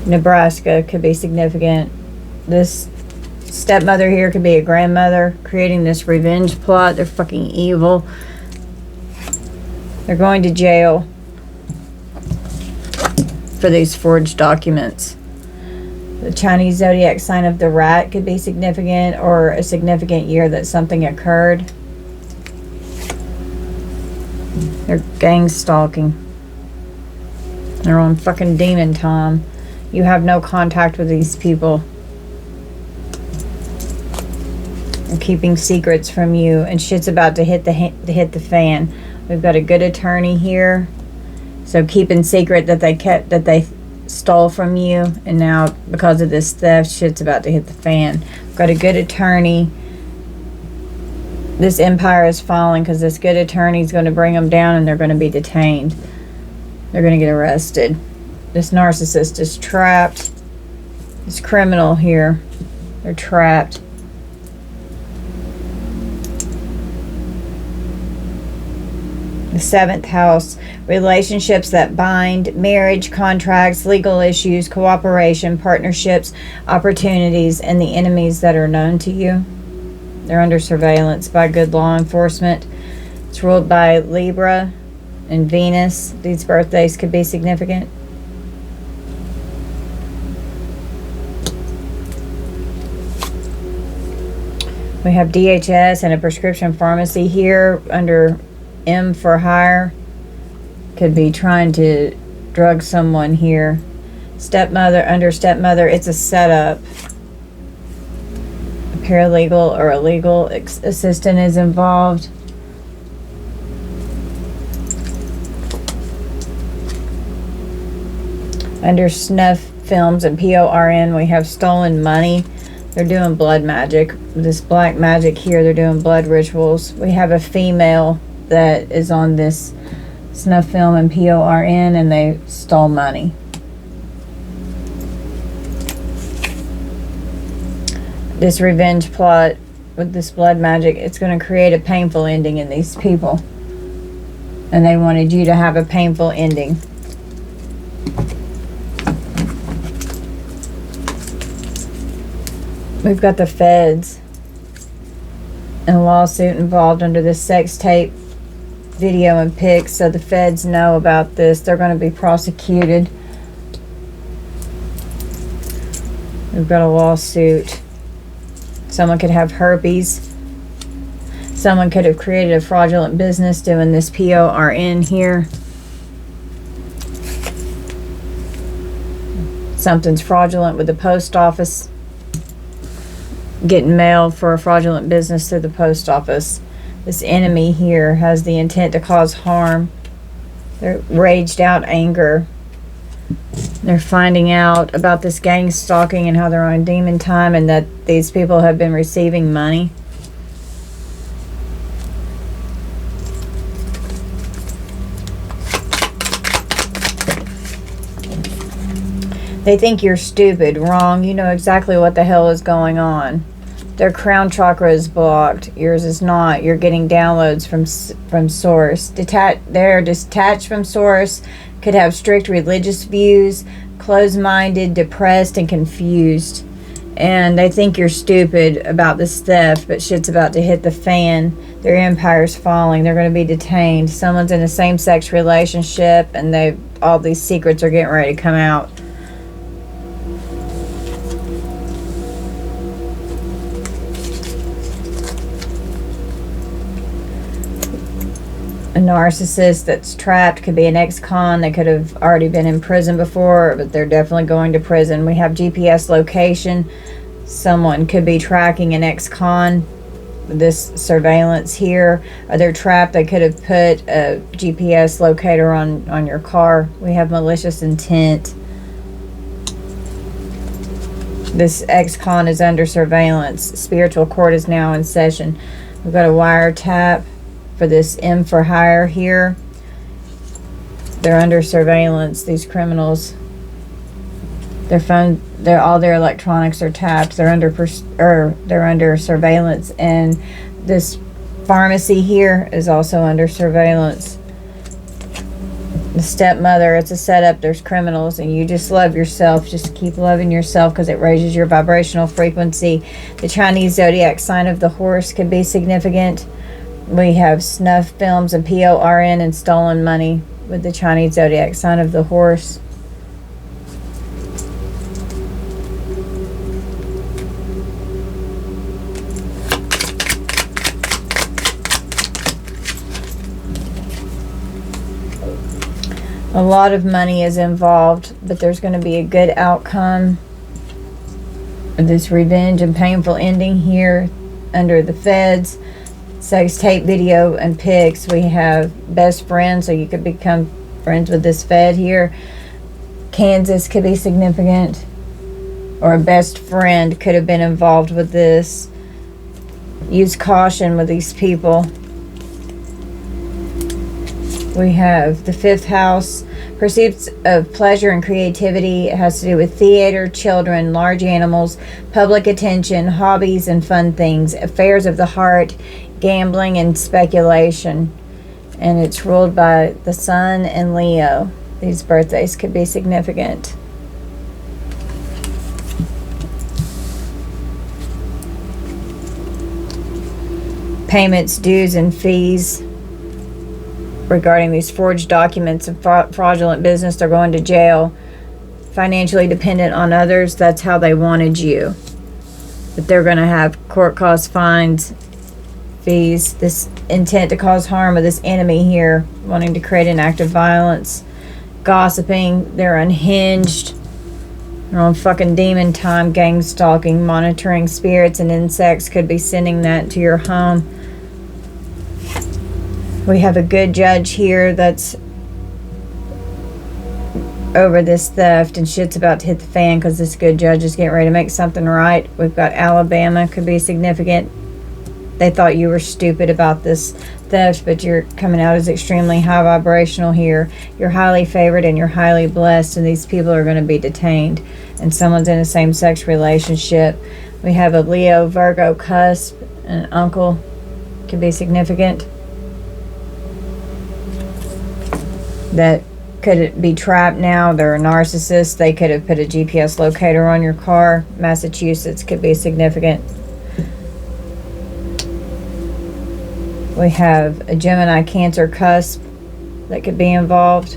Nebraska could be significant. This stepmother here could be a grandmother creating this revenge plot. They're fucking evil. They're going to jail for these forged documents. The Chinese zodiac sign of the rat could be significant, or a significant year that something occurred. They're gang stalking. They're on fucking demon time. You have no contact with these people. They're keeping secrets from you, and shit's about to hit the fan. We've got a good attorney here. So keeping secret that they stole from you, and now because of this theft, shit's about to hit the fan. We've got a good attorney. This empire is falling because this good attorney is going to bring them down, and they're going to be detained. They're going to get arrested. This narcissist is trapped. This criminal here, they're trapped. The 7th house, relationships that bind, marriage, contracts, legal issues, cooperation, partnerships, opportunities, and the enemies that are known to you. They're under surveillance by good law enforcement. It's ruled by Libra and Venus. These birthdays could be significant. We have DHS and a prescription pharmacy here under M for hire. Could be trying to drug someone here. Stepmother, under stepmother, it's a setup. A paralegal or a legal assistant is involved. Under snuff films and PORN, we have stolen money. They're doing blood magic. This black magic here, they're doing blood rituals. We have a female that is on this snuff film and PORN, and they stole money. This revenge plot with this blood magic, it's going to create a painful ending in these people. And they wanted you to have a painful ending. We've got the feds and a lawsuit involved under this sex tape video and pics, so the feds know about this. They're going to be prosecuted. We've got a lawsuit. Someone could have herpes. Someone could have created a fraudulent business doing this PORN here. Something's fraudulent with the post office. Getting mail for a fraudulent business through the post office. This enemy here has the intent to cause harm. They're raged out anger. They're finding out about this gang stalking and how they're on demon time, and that these people have been receiving money. They think you're stupid. Wrong. You know exactly what the hell is going on. Their crown chakra is blocked. Yours is not. You're getting downloads from source. They're detached from source. Could have strict religious views. Closed-minded, depressed, and confused. And they think you're stupid about this theft, but shit's about to hit the fan. Their empire's falling. They're going to be detained. Someone's in a same-sex relationship, and all these secrets are getting ready to come out. A narcissist that's trapped could be an ex-con. They could have already been in prison before, but they're definitely going to prison. We have GPS location. Someone could be tracking an ex-con. This surveillance here. They're trapped. They could have put a GPS locator on your car. We have malicious intent. This ex-con is under surveillance. Spiritual court is now in session. We've got a wiretap for this M for hire here. They're under surveillance, these criminals. Their phone, all their electronics are tapped. They're under surveillance, and this pharmacy here is also under surveillance. The stepmother, it's a setup. There's criminals, and you just love yourself. Just keep loving yourself because it raises your vibrational frequency. The Chinese zodiac sign of the horse could be significant. We have snuff films and PORN and stolen money with the Chinese zodiac sign of the horse. A lot of money is involved, but there's going to be a good outcome. This revenge and painful ending here under the feds. Sex tape, video, and pics. We have best friends, so you could become friends with this fed here. Kansas could be significant, or a best friend could have been involved with this. Use caution with these people. We have the 5th house, pursuits of pleasure and creativity. It has to do with theater, children, large animals, public attention, hobbies and fun things, affairs of the heart, gambling and speculation. And it's ruled by the Sun and Leo. These birthdays could be significant. Payments, dues, and fees. Regarding these forged documents and fraudulent business, they're going to jail. Financially dependent on others, that's how they wanted you. But they're going to have court costs, fines, fees. This intent to cause harm with this enemy here, wanting to create an act of violence. Gossiping, they're unhinged. They're on fucking demon time, gang stalking, monitoring spirits and insects, could be sending that to your home. We have a good judge here that's over this theft, and shit's about to hit the fan because this good judge is getting ready to make something right. We've got Alabama, could be significant. They thought you were stupid about this theft, but you're coming out as extremely high vibrational here. You're highly favored and you're highly blessed, and these people are going to be detained, and someone's in a same-sex relationship. We have a Leo, Virgo cusp, and an uncle, could be significant. That could be trapped now. They're a narcissist. They could have put a GPS locator on your car. Massachusetts could be significant. We have a Gemini Cancer cusp that could be involved.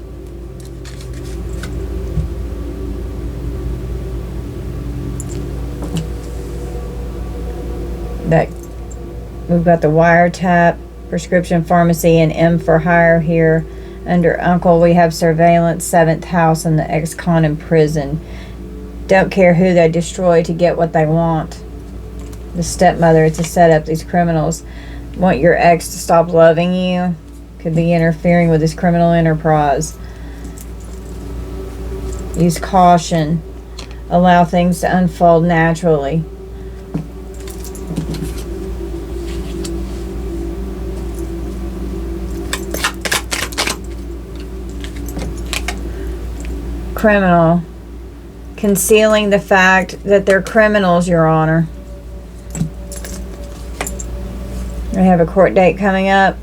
That we've got the wiretap, prescription pharmacy, and M for hire here. Under uncle, we have surveillance, 7th house, and the ex-con in prison. Don't care who they destroy to get what they want. The stepmother, it's a setup. These criminals want your ex to stop loving you. Could be interfering with this criminal enterprise. Use caution. Allow things to unfold naturally. Criminal. Concealing the fact that they're criminals, Your Honor. We have a court date coming up.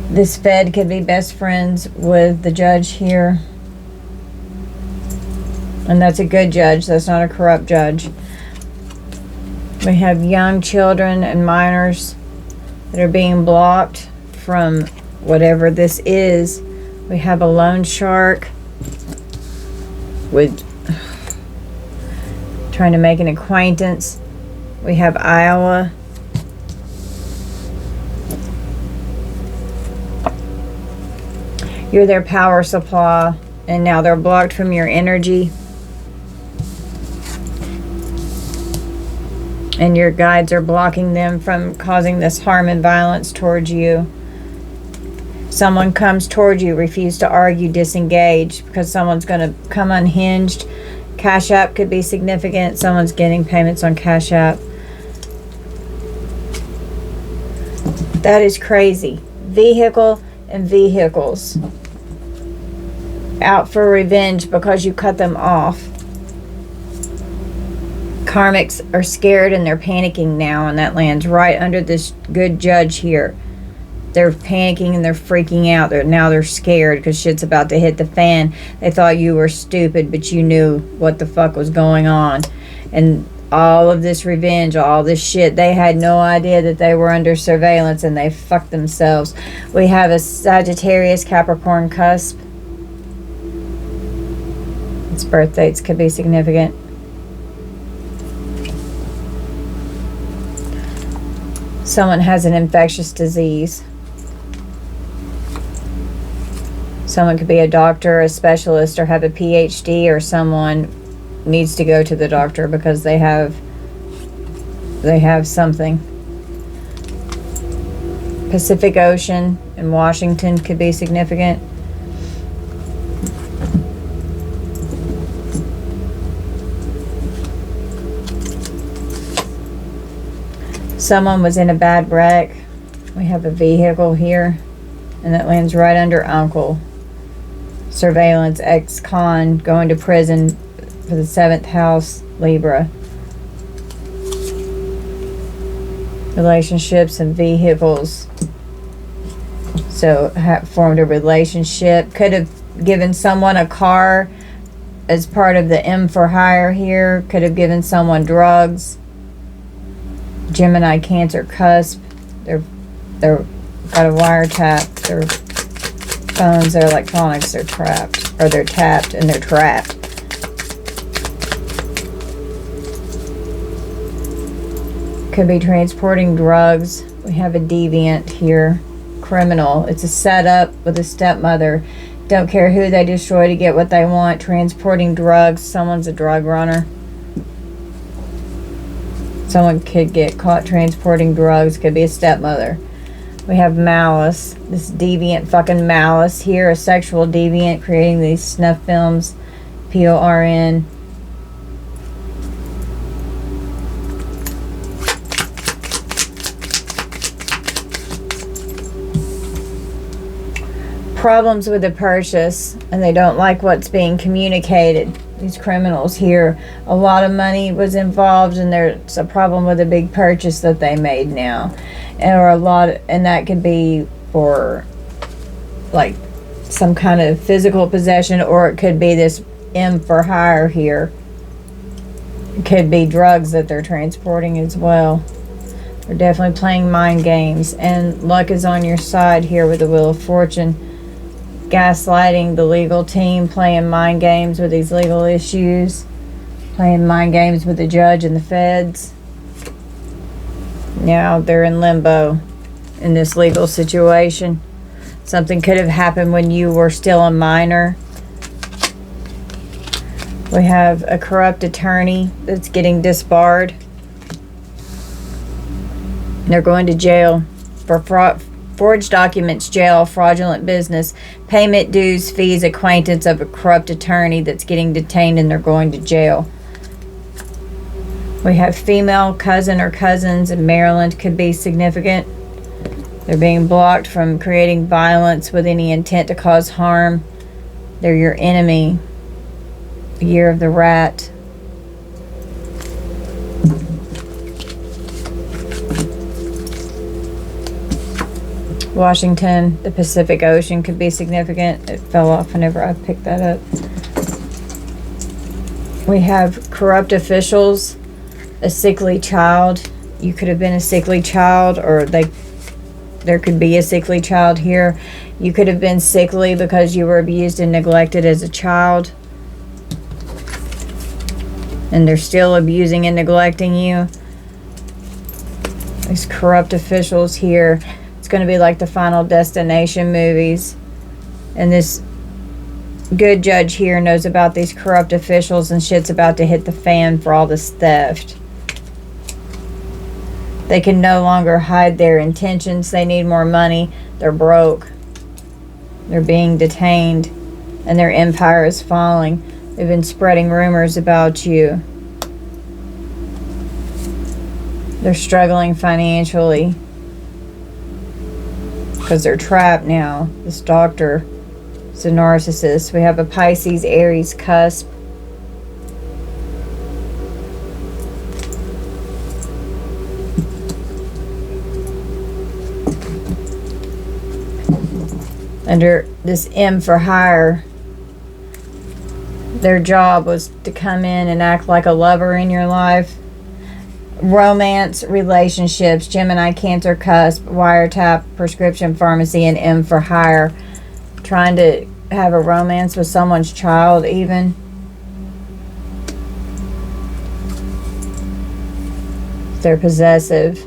This fed could be best friends with the judge here. And that's a good judge. That's not a corrupt judge. We have young children and minors that are being blocked from whatever this is. We have a loan shark with trying to make an acquaintance. We have Iowa. You're their power supply, and now they're blocked from your energy. And your guides are blocking them from causing this harm and violence towards you. Someone comes toward you, refuse to argue, disengage, because someone's going to come unhinged. Cash App could be significant. Someone's getting payments on Cash App. That is crazy. vehicle and vehicles. Out for revenge because you cut them off. Karmics are scared and they're panicking now, and that lands right under this good judge here. They're panicking and they're freaking out. They're scared because shit's about to hit the fan. They thought you were stupid, but you knew what the fuck was going on. And all of this revenge, all this shit, they had no idea that they were under surveillance, and they fucked themselves. We have a Sagittarius Capricorn cusp. Its birth dates could be significant. Someone has an infectious disease. Someone could be a doctor, a specialist, or have a PhD, or someone needs to go to the doctor because they have something. Pacific Ocean in Washington could be significant. Someone was in a bad wreck. We have a vehicle here, and that lands right under uncle. Surveillance, ex-con, going to prison for the 7th house, Libra. Relationships and vehicles. So, formed a relationship. Could have given someone a car as part of the M for hire here. Could have given someone drugs. Gemini, Cancer, cusp. They're got a wiretap. Their phones, their electronics, they're trapped. Or they're tapped and they're trapped. Could be transporting drugs. We have a deviant here. Criminal. It's a setup with a stepmother. Don't care who they destroy to get what they want. Transporting drugs. Someone's a drug runner. Someone could get caught transporting drugs. Could be a stepmother. We have Malice. This deviant fucking Malice here. A sexual deviant creating these snuff films. PORN. Problems with the purchase, and they don't like what's being communicated. These criminals here, a lot of money was involved, and there's a problem with a big purchase that they made now, and that could be for like some kind of physical possession, or it could be this M for hire here. It could be drugs that they're transporting as well. They're definitely playing mind games, and luck is on your side here with the Wheel of Fortune. Gaslighting the legal team, playing mind games with these legal issues, playing mind games with the judge and the feds. Now they're in limbo in this legal situation. Something could have happened when you were still a minor. We have a corrupt attorney that's getting disbarred. They're going to jail for fraud. Forged documents, jail, fraudulent business, payment, dues, fees, acquaintance of a corrupt attorney that's getting detained, and they're going to jail. We have female cousin or cousins in Maryland could be significant. They're being blocked from creating violence with any intent to cause harm. They're your enemy. Year of the Rat. Washington, the Pacific Ocean could be significant. It fell off whenever I picked that up. We have corrupt officials, a sickly child. You could have been a sickly child, or there could be a sickly child here. You could have been sickly because you were abused and neglected as a child. And they're still abusing and neglecting you. These corrupt officials here. It's going to be like the Final Destination movies. And this good judge here knows about these corrupt officials, and shit's about to hit the fan for all this theft. They can no longer hide their intentions. They need more money. They're broke. They're being detained, and their empire is falling. They've been spreading rumors about you. They're struggling financially. because they're trapped now. This doctor is a narcissist. We have a Pisces Aries cusp. Under this M for hire, their job was to come in and act like a lover in your life. Romance, relationships, Gemini, Cancer, cusp, wiretap, prescription pharmacy, and M for hire. Trying to have a romance with someone's child even. They're possessive.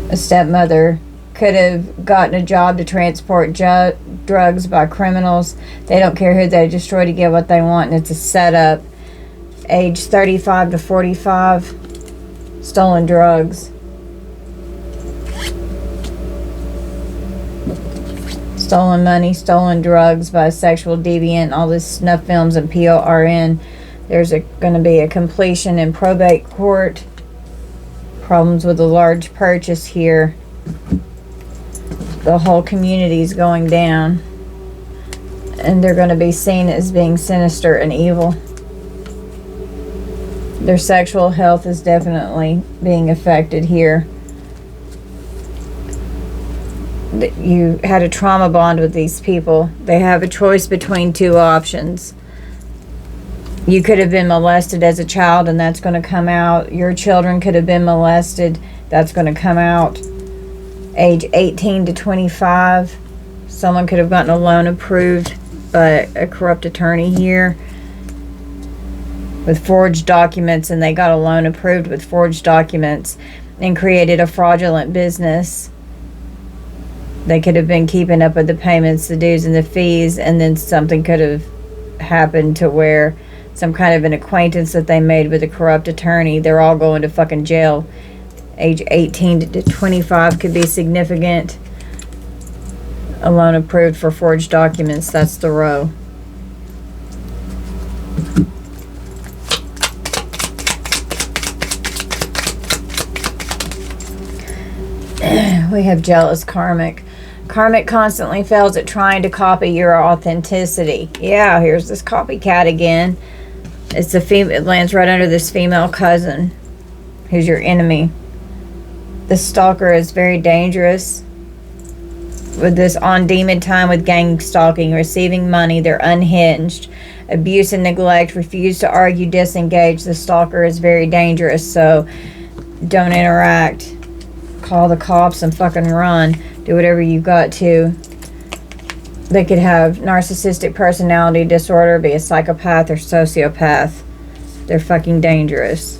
A stepmother could have gotten a job to transport drugs by criminals. They don't care who they destroy to get what they want, and it's a setup. Age 35 to 45, stolen drugs. Stolen money, stolen drugs by a sexual deviant, all this snuff films and PORN. There's going to be a completion in probate court. Problems with a large purchase here. The whole community is going down. And they're going to be seen as being sinister and evil. Their sexual health is definitely being affected here. You had a trauma bond with these people. They have a choice between two options. You could have been molested as a child, and that's going to come out. Your children could have been molested. That's going to come out. Age 18 to 25. Someone could have gotten a loan approved by a corrupt attorney here with forged documents, and they got a loan approved with forged documents and created a fraudulent business. They could have been keeping up with the payments, the dues and the fees, and then something could have happened to where some kind of an acquaintance that they made with a corrupt attorney, they're all going to fucking jail. Age 18 to 25 could be significant. A loan approved for forged documents, that's the row. We have jealous karmic. Karmic constantly fails at trying to copy your authenticity. Yeah, here's this copycat again. It's a female. It lands right under this female cousin, who's your enemy. The stalker is very dangerous. With this on demon time with gang stalking, receiving money, they're unhinged. Abuse and neglect, refuse to argue, disengage. The stalker is very dangerous, so don't interact. Call the cops and fucking run. Do whatever you've got to. They could have narcissistic personality disorder, be a psychopath or sociopath. They're fucking dangerous.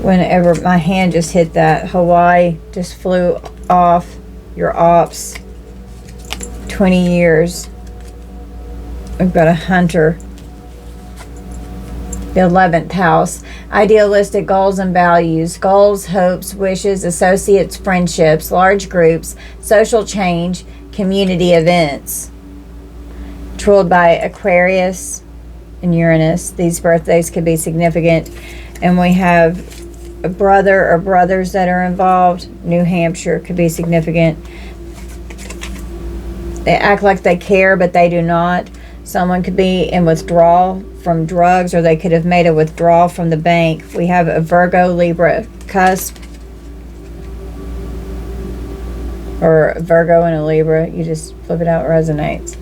Whenever my hand just hit that, Hawaii just flew off. Your ops. 20 years. We've got a hunter. The 11th house. Idealistic goals and values. Goals, hopes, wishes, associates, friendships, large groups, social change, community events. Ruled by Aquarius and Uranus. These birthdays could be significant. And we have a brother or brothers that are involved. New Hampshire could be significant. They act like they care, but they do not. Someone could be in withdrawal from drugs, or they could have made a withdrawal from the bank. We have a Virgo Libra cusp, or a Virgo and a Libra. You just flip it out, it resonates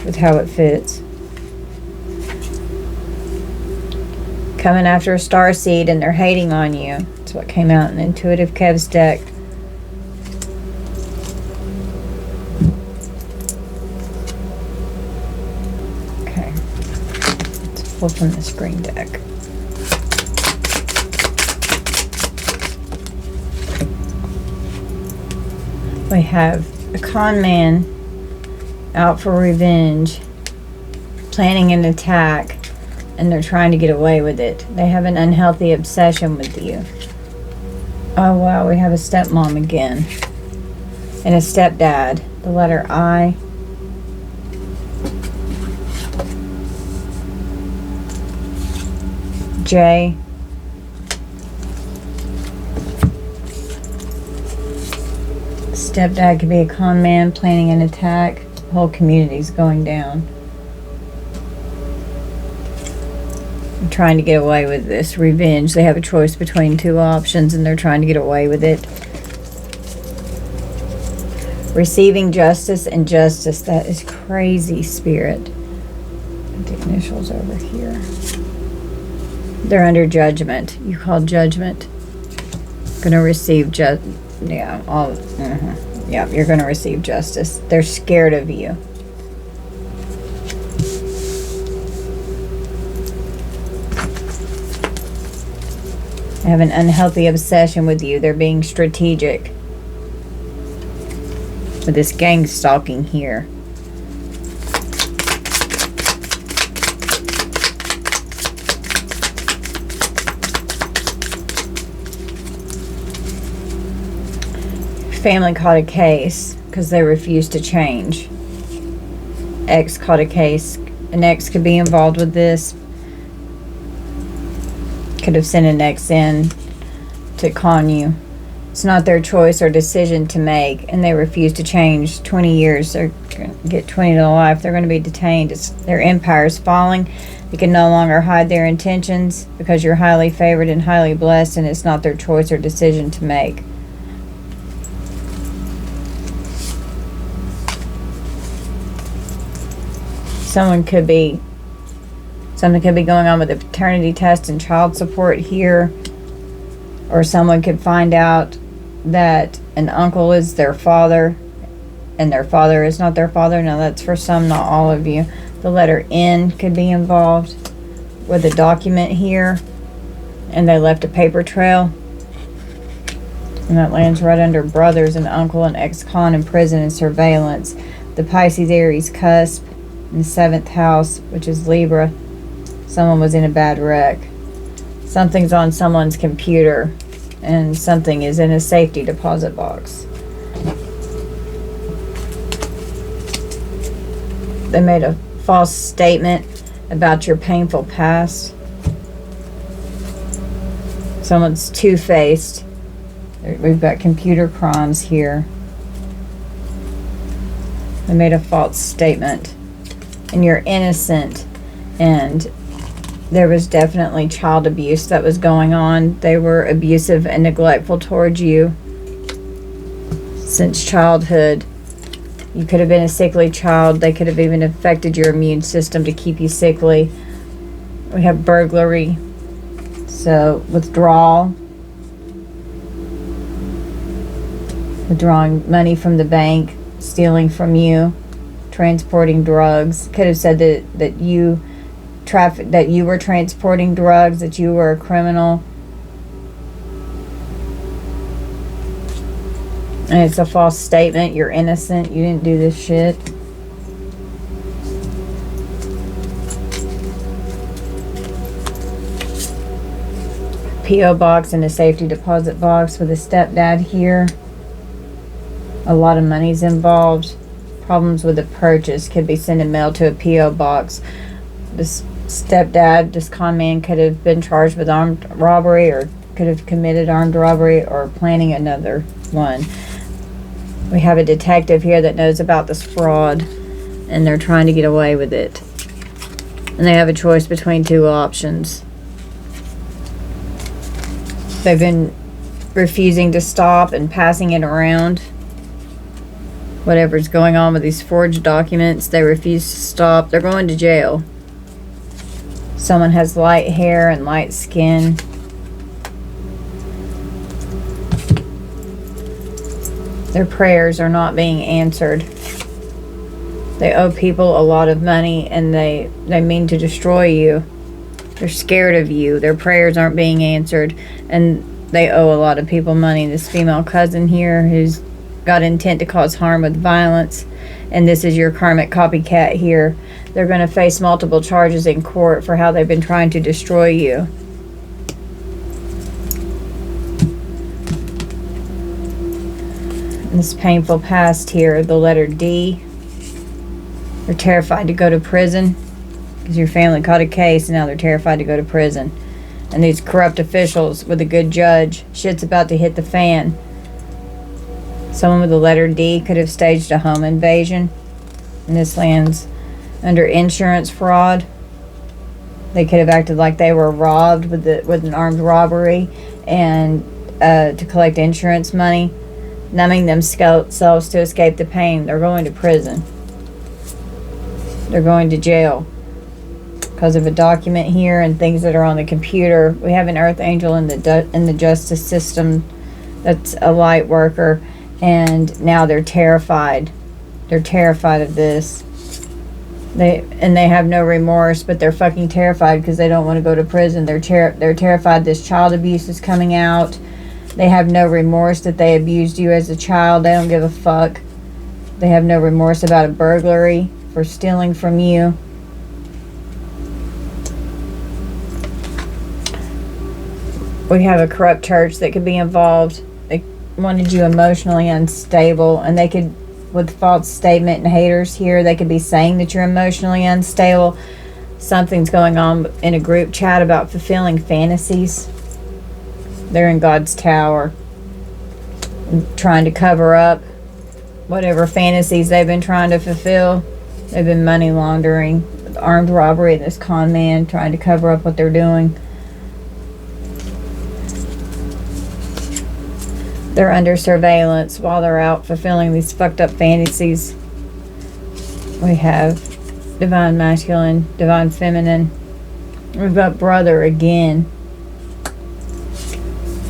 with how it fits. Coming after a starseed, and they're hating on you. That's what came out in Intuitive Kev's deck. From the screen deck. We have a con man out for revenge, planning an attack, and they're trying to get away with it. They have an unhealthy obsession with you. Oh wow, we have a stepmom again. And a stepdad. The letter I. J. Stepdad could be a con man planning an attack. The whole community's going down. They're trying to get away with this revenge. They have a choice between two options and they're trying to get away with it. Receiving justice and justice. That is crazy, Spirit. The initials over here. They're under judgment. You call judgment. Gonna receive yeah, yeah, you're gonna receive justice. They're scared of you. They have an unhealthy obsession with you. They're being strategic. With this gang stalking here. Family caught a case because they refused to change. Ex caught a case. An ex could be involved with this. Could have sent an ex in to con you. It's not their choice or decision to make, and they refuse to change. 20 years, they're going to get 20 to life. They're going to be detained. Their empire is falling. They can no longer hide their intentions because you're highly favored and highly blessed, and it's not their choice or decision to make. Something could be going on with a paternity test and child support here, or someone could find out that an uncle is their father and their father is not their father. Now that's for some, not all of you. The letter N could be involved with a document here, and they left a paper trail, and that lands right under brothers and uncle and ex-con and prison and surveillance. The Pisces Aries cusp in the 7th house, which is Libra. Someone was in a bad wreck. Something's on someone's computer, and something is in a safety deposit box. They made a false statement about your painful past. Someone's two-faced. We've got computer crimes here. They made a false statement. And you're innocent. And there was definitely child abuse that was going on. They were abusive and neglectful towards you since childhood. You could have been a sickly child. They could have even affected your immune system to keep you sickly. We have burglary. So withdrawal. Withdrawing money from the bank. Stealing from you. Transporting drugs. Could have said that you were transporting drugs, that you were a criminal. And it's a false statement. You're innocent. You didn't do this shit. P.O. box and a safety deposit box with a stepdad here. A lot of money's involved. Problems with the purchase. Could be sending mail to a P.O. box. This stepdad, this con man, could have been charged with armed robbery, or could have committed armed robbery, or planning another one. We have a detective here that knows about this fraud, and they're trying to get away with it. And they have a choice between two options. They've been refusing to stop and passing it around. Whatever's going on with these forged documents, they refuse to stop. They're going to jail. Someone has light hair and light skin. Their prayers are not being answered. They owe people a lot of money, and they mean to destroy you. They're scared of you. Their prayers aren't being answered, and they owe a lot of people money. This female cousin here who's got intent to cause harm with violence, and this is your karmic copycat here. They're going to face multiple charges in court for how they've been trying to destroy you. This painful past here, the letter D. They're terrified to go to prison because your family caught a case, and now they're terrified to go to prison. And these corrupt officials with a good judge, shit's about to hit the fan. Someone with the letter D could have staged a home invasion. And this lands under insurance fraud. They could have acted like they were robbed with an armed robbery and to collect insurance money, numbing themselves to escape the pain. They're going to prison. They're going to jail because of a document here and things that are on the computer. We have an earth angel in the justice system that's a light worker, and now they're terrified. They're terrified of this. They have no remorse, but they're fucking terrified because they don't want to go to prison. They're terrified this child abuse is coming out. They have no remorse that they abused you as a child. They don't give a fuck. They have no remorse about a burglary for stealing from you. We have a corrupt church that could be involved. They wanted you emotionally unstable, and they could, with false statement and haters here, they could be saying that you're emotionally unstable. Something's going on in a group chat about fulfilling fantasies. They're in God's tower, trying to cover up whatever fantasies they've been trying to fulfill. They've been money laundering, armed robbery, this con man trying to cover up what they're doing. They're under surveillance while they're out fulfilling these fucked up fantasies. We have divine masculine, divine feminine. We've got brother again.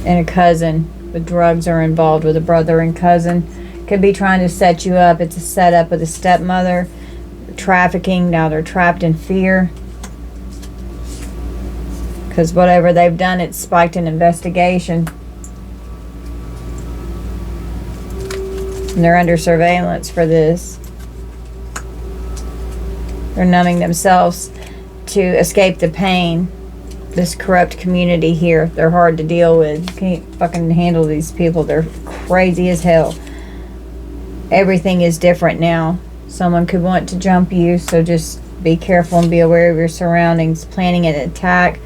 And a cousin. With drugs are involved with a brother and cousin. Could be trying to set you up. It's a setup with a stepmother. Trafficking. Now they're trapped in fear. Because whatever they've done, it's spiked an investigation. And they're under surveillance for this. They're numbing themselves to escape the pain. This corrupt community here, they're hard to deal with. You can't fucking handle these people. They're crazy as hell. Everything is different now. Someone could want to jump you, so just be careful and be aware of your surroundings. Planning an attack.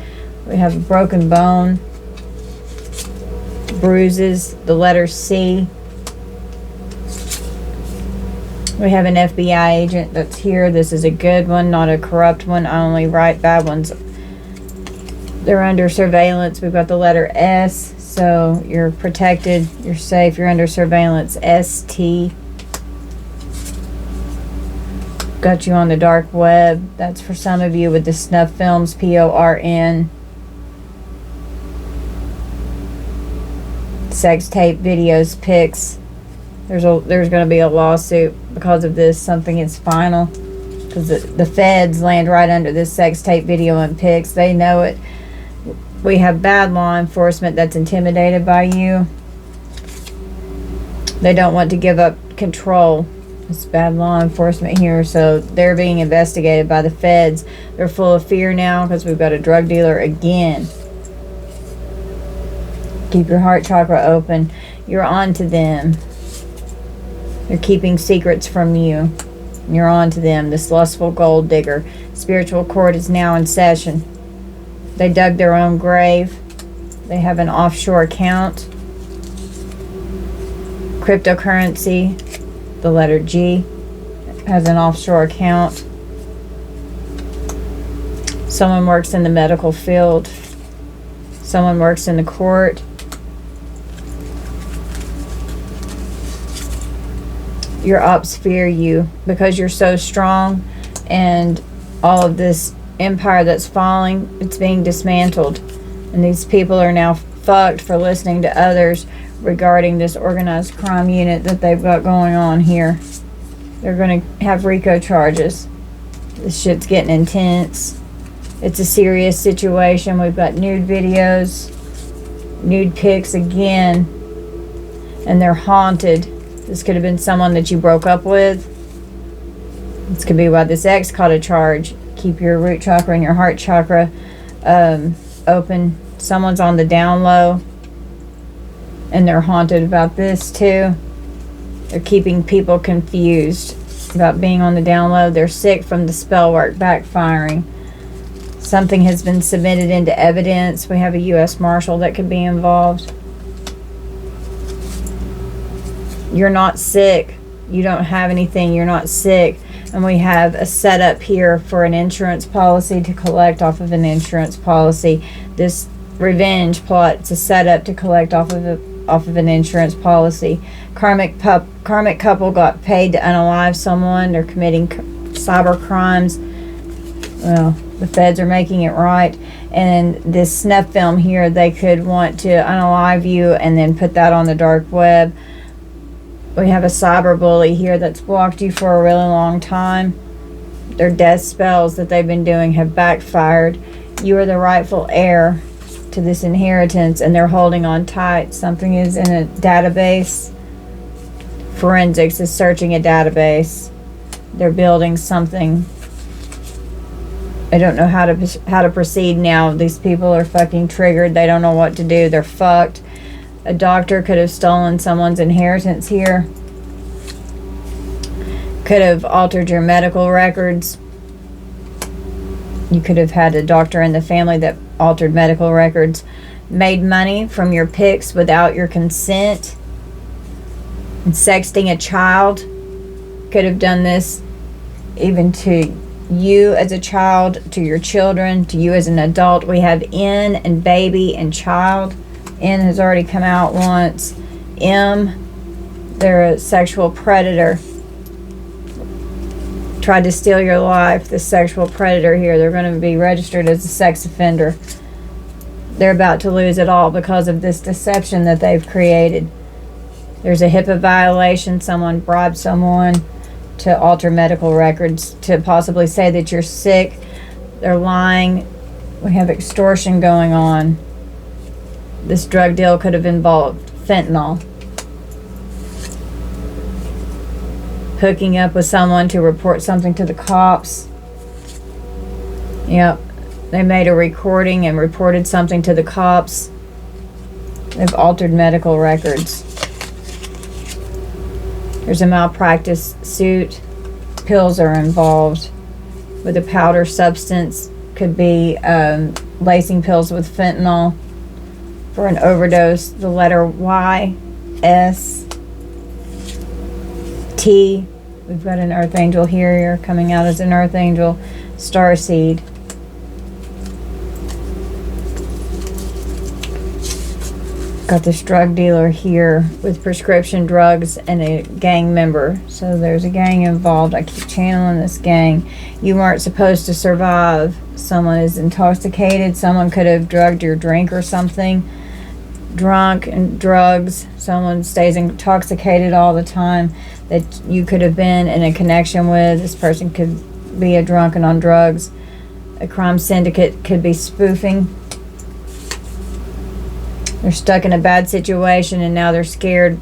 We have a broken bone. Bruises. The letter C. We have an FBI agent that's here. This is a good one, not a corrupt one. I only write bad ones. They're under surveillance. We've got the letter S, so you're protected. You're safe. You're under surveillance. ST. Got you on the dark web. That's for some of you with the snuff films. PORN. Sex tape, videos, pics. There's going to be a lawsuit because of this. Something is final. Because the feds land right under this sex tape, video, and pics. They know it. We have bad law enforcement that's intimidated by you. They don't want to give up control. It's bad law enforcement here. So they're being investigated by the feds. They're full of fear now because we've got a drug dealer again. Keep your heart chakra open. You're on to them. They're keeping secrets from you. You're on to them. This lustful gold digger. Spiritual court is now in session. They dug their own grave. They have an offshore account. Cryptocurrency. The letter G has an offshore account. Someone works in the medical field. Someone works in the court. Your ops fear you because you're so strong, and all of this empire that's falling, it's being dismantled. And these people are now fucked for listening to others regarding this organized crime unit that they've got going on here. They're going to have Rico charges. This shit's getting intense. It's a serious situation. We've got nude videos, nude pics again, and they're haunted. This could have been someone that you broke up with. This could be why this ex caught a charge. Keep your root chakra and your heart chakra open. Someone's on the down low, and they're haunted about this too. They're keeping people confused about being on the down low. They're sick from the spell work backfiring. Something has been submitted into evidence. We have a U.S. Marshal that could be involved. You're not sick. You don't have anything. You're not sick. And we have a setup here for an insurance policy to collect off of an insurance policy. This revenge plot, it's a setup to collect off of an insurance policy. Karmic couple got paid to unalive someone. They're committing cyber crimes. Well, the feds are making it right. And this snuff film here, they could want to unalive you and then put that on the dark web. We have a cyber bully here that's blocked you for a really long time. Their death spells that they've been doing have backfired. You are the rightful heir to this inheritance, and they're holding on tight. Something is in a database. Forensics is searching a database. They're building something. I don't know how to proceed now. These people are fucking triggered. They don't know what to do. They're fucked. A doctor could have stolen someone's inheritance here. Could have altered your medical records. You could have had a doctor in the family that altered medical records. Made money from your pics without your consent. And sexting a child. Could have done this even to you as a child, to your children, to you as an adult. We have N and baby and child. N has already come out once. M, they're a sexual predator. Tried to steal your life. The sexual predator here. They're going to be registered as a sex offender. They're about to lose it all because of this deception that they've created. There's a HIPAA violation. Someone bribed someone to alter medical records to possibly say that you're sick. They're lying. We have extortion going on. This drug deal could have involved fentanyl. Hooking up with someone to report something to the cops. Yep. They made a recording and reported something to the cops. They've altered medical records. There's a malpractice suit. Pills are involved with a powder substance. Could be lacing pills with fentanyl for an overdose. The letter Y, S, T. We've got an Earth Angel here coming out as an Earth Angel. Starseed. Got this drug dealer here with prescription drugs and a gang member. So there's a gang involved. I keep channeling this gang. You weren't supposed to survive. Someone is intoxicated. Someone could have drugged your drink or something. Drunk and drugs. Someone stays intoxicated all the time that you could have been in a connection with. This person could be a drunk and on drugs. A crime syndicate could be spoofing. They're stuck in a bad situation and now they're scared.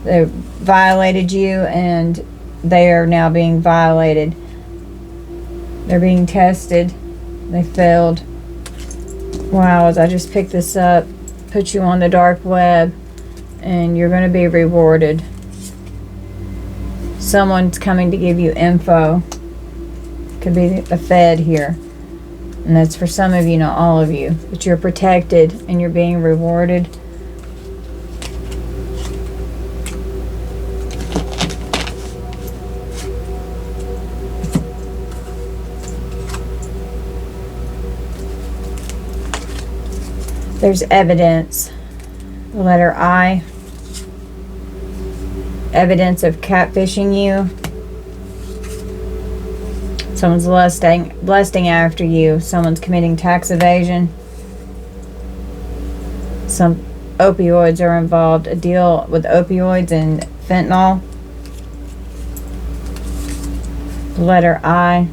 They violated you and they are now being violated. They're being tested. They failed. Wow, as I just picked this up, put you on the dark web, and you're going to be rewarded. Someone's coming to give you info. Could be the Fed here. And that's for some of you, not all of you. But you're protected and you're being rewarded. There's evidence. The letter I. Evidence of catfishing you. Someone's lusting after you. Someone's committing tax evasion. Some opioids are involved. A deal with opioids and fentanyl. The letter I.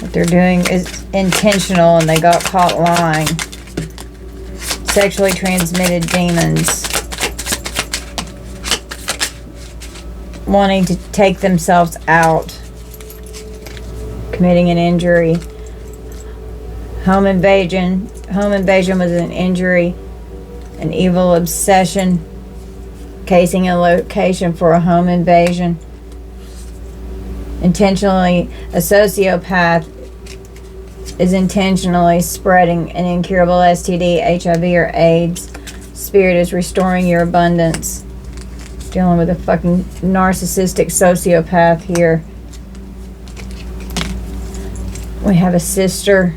What they're doing is intentional and they got caught lying. Sexually transmitted demons. Wanting to take themselves out. Committing an injury. Home invasion. Home invasion was an injury. An evil obsession. Casing a location for a home invasion. Intentionally, a sociopath is intentionally spreading an incurable STD, HIV, or AIDS. Spirit is restoring your abundance. Dealing with a fucking narcissistic sociopath here. We have a sister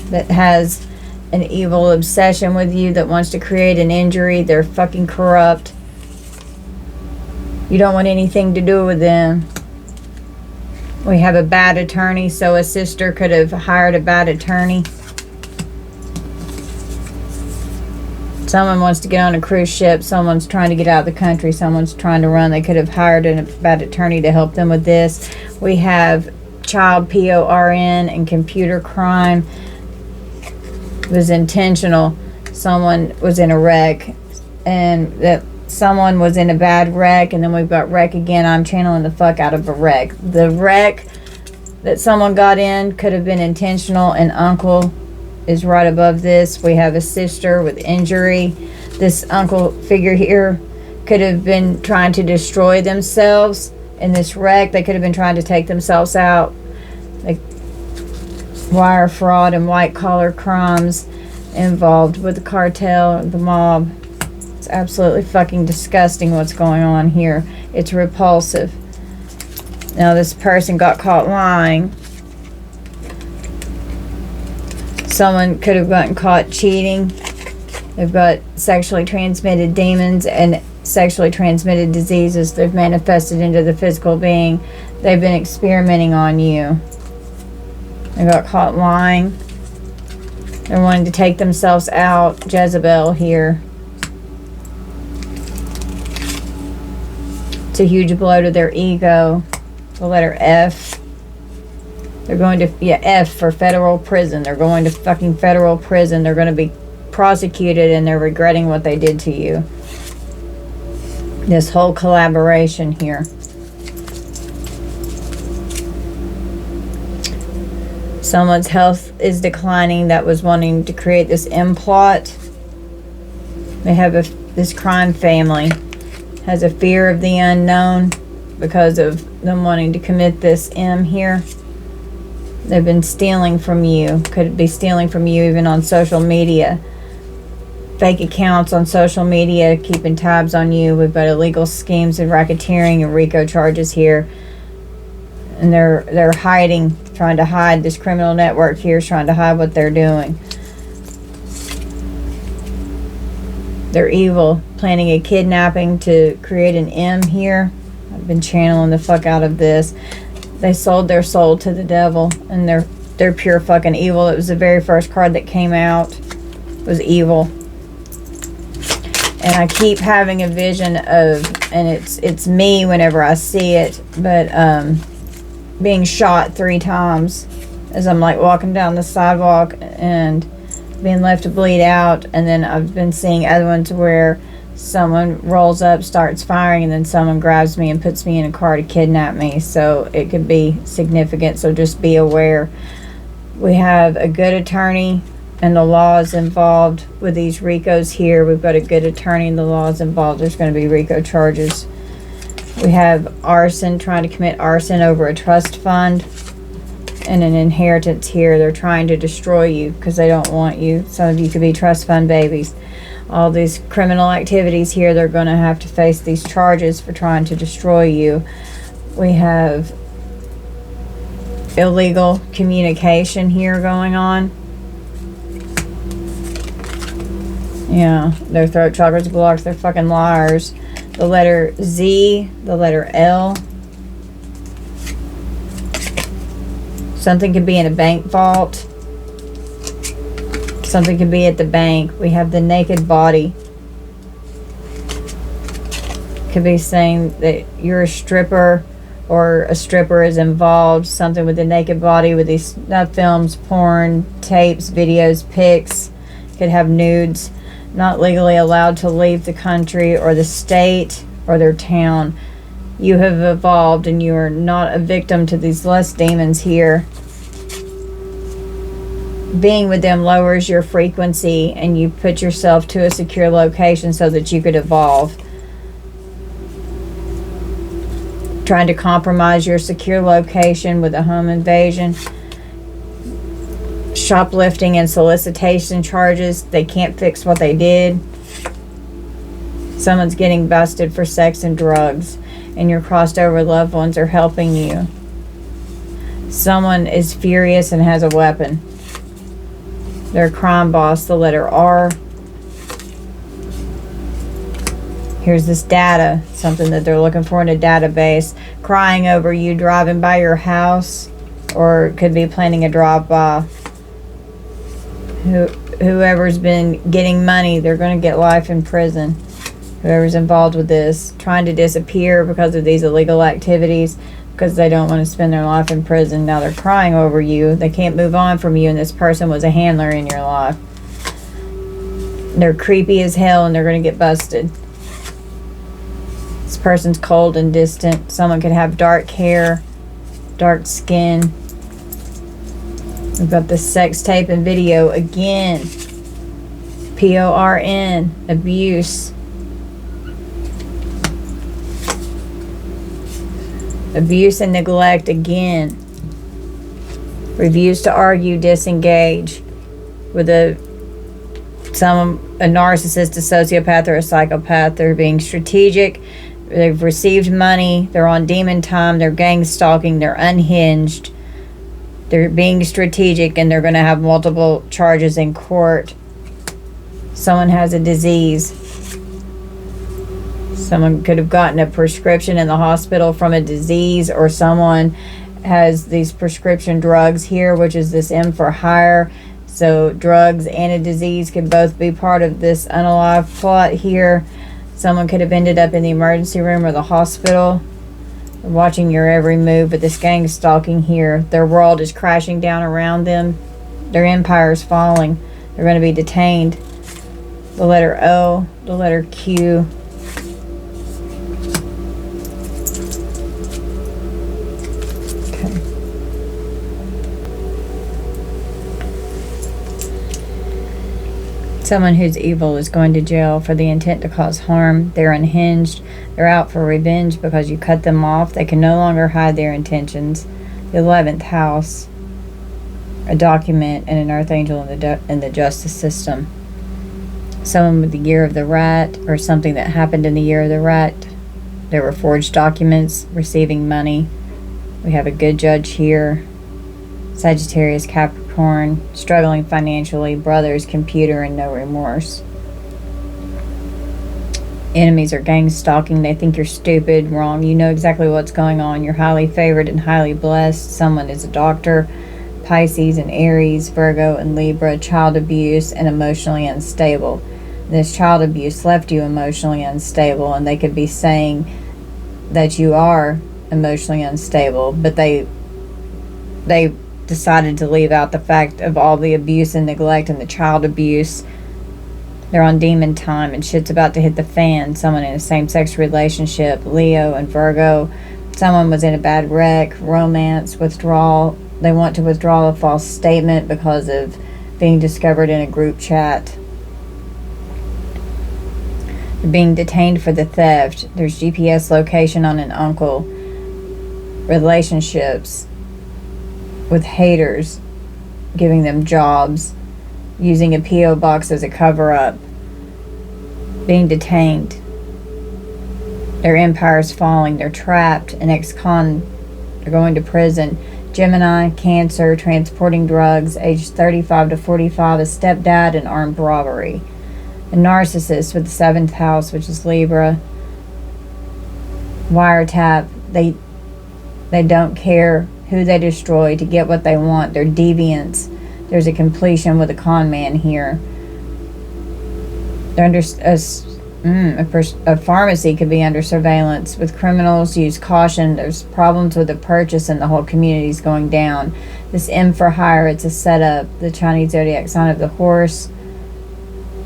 that has an evil obsession with you, that wants to create an injury. They're fucking corrupt. You don't want anything to do with them. We have a bad attorney, so a sister could have hired a bad attorney. Someone wants to get on a cruise ship. Someone's trying to get out of the country. Someone's trying to run. They could have hired a bad attorney to help them with this. We have child PORN and computer crime. It was intentional. Someone was in a wreck, and that someone was in a bad wreck, and then we've got wreck again. I'm channeling the fuck out of a wreck. The wreck that someone got in could have been intentional, and uncle is right above this. We have a sister with injury. This uncle figure here could have been trying to destroy themselves in this wreck. They could have been trying to take themselves out. Like wire fraud and white collar crimes involved with the cartel, the mob. It's absolutely fucking disgusting what's going on here. It's repulsive. Now this person got caught lying. Someone could have gotten caught cheating. They've got sexually transmitted demons and sexually transmitted diseases. They've manifested into the physical being. They've been experimenting on you. They got caught lying. They're wanting to take themselves out. Jezebel here. It's a huge blow to their ego. The letter F. They're going to, F for federal prison. They're going to fucking federal prison. They're going to be prosecuted, and they're regretting what they did to you. This whole collaboration here. Someone's health is declining that was wanting to create this M plot. They have this crime family. Has a fear of the unknown because of them wanting to commit this M here. They've been stealing from you. Could be stealing from you even on social media. Fake accounts on social media, keeping tabs on you. We've got illegal schemes and racketeering and Rico charges here. And they're hiding, trying to hide. This criminal network here is trying to hide what they're doing. They're evil, planning a kidnapping to create an M here. I've been channeling the fuck out of this. They sold their soul to the devil, and they're pure fucking evil. It was the very first card that came out. It was evil. And I keep having a vision of, and it's me whenever I see it, but being shot 3 times as I'm like walking down the sidewalk and being left to bleed out. And then I've been seeing other ones where someone rolls up, starts firing, and then someone grabs me and puts me in a car to kidnap me. So it could be significant, so just be aware. We have a good attorney, and the law is involved with these Ricos here. We've got a good attorney and the law is involved. There's going to be Rico charges. We have arson, trying to commit arson over a trust fund and an inheritance here. They're trying to destroy you because they don't want you. Some of you could be trust fund babies. All these criminal activities here, they're going to have to face these charges for trying to destroy you. We have illegal communication here going on. Yeah, their throat chakras blocked. They're fucking liars. The letter Z, the letter L. Something could be in a bank vault. Something could be at the bank. We have the naked body. Could be saying that you're a stripper or a stripper is involved. Something with the naked body, with these films, porn, tapes, videos, pics. Could have nudes. Not legally allowed to leave the country or the state or their town. You have evolved and you are not a victim to these lust demons here. Being with them lowers your frequency, and you put yourself to a secure location so that you could evolve. trying to compromise your secure location with a home invasion. Shoplifting and solicitation charges. They can't fix what they did. Someone's getting busted for sex and drugs, and your crossed over loved ones are helping you. Someone is furious and has a weapon. Their crime boss, the letter R. Here's this data, something that they're looking for in a database. Crying over you driving by your house, or it could be planning a drive-by. Whoever's been getting money, they're going to get life in prison. Whoever's involved with this, trying to disappear because of these illegal activities, because they don't want to spend their life in prison. Now they're crying over you. They can't move on from you, and this person was a handler in your life. They're creepy as hell, and they're going to get busted. This person's cold and distant. Someone could have dark hair, dark skin. We've got the sex tape and video again. PORN, abuse. Abuse and neglect again. Refuse to argue, disengage with a narcissist, a sociopath, or a psychopath. They're being strategic. They've received money. They're on demon time. They're gang stalking. They're unhinged. They're being strategic, and they're going to have multiple charges in court. Someone has a disease. Someone could have gotten a prescription in the hospital from a disease, or someone has these prescription drugs here, which is this M for hire. So drugs and a disease could both be part of this unalive plot here. Someone could have ended up in the emergency room or the hospital. They're watching your every move, but this gang stalking here. Their world is crashing down around them. Their empire is falling. They're going to be detained. The letter O, the letter Q. Someone who's evil is going to jail for the intent to cause harm. They're unhinged. They're out for revenge because you cut them off. They can no longer hide their intentions. The 11th house, a document, and an earth angel in the justice system. Someone with the year of the rat, or something that happened in the year of the rat. There were forged documents, receiving money. We have a good judge here. Sagittarius, Capricorn, struggling financially, brothers, computer, and no remorse. Enemies are gang stalking. They think you're stupid, wrong. You know exactly what's going on. You're highly favored and highly blessed. Someone is a doctor. Pisces and Aries, Virgo and Libra, child abuse, and emotionally unstable. This child abuse left you emotionally unstable, and they could be saying that you are emotionally unstable, but they decided to leave out the fact of all the abuse and neglect and the child abuse. They're on demon time, and shit's about to hit the fan. Someone in a same-sex relationship, Leo and Virgo. Someone was in a bad wreck, romance, withdrawal. They want to withdraw a false statement because of being discovered in a group chat. They're being detained for the theft. There's GPS location on an uncle. Relationships with haters, giving them jobs, using a P.O. box as a cover-up, being detained. Their empire's falling. They're trapped. An ex-con. They're going to prison. Gemini, Cancer, transporting drugs, age 35 to 45, a stepdad, and armed robbery. A narcissist with the 7th house, which is Libra. Wiretap. They don't care who they destroy to get what they want. They're deviants. There's a completion with a con man here. They're under a pharmacy could be under surveillance with criminals. Use caution. There's problems with the purchase, and the whole community's going down. This M for hire, it's a setup. The Chinese zodiac sign of the horse.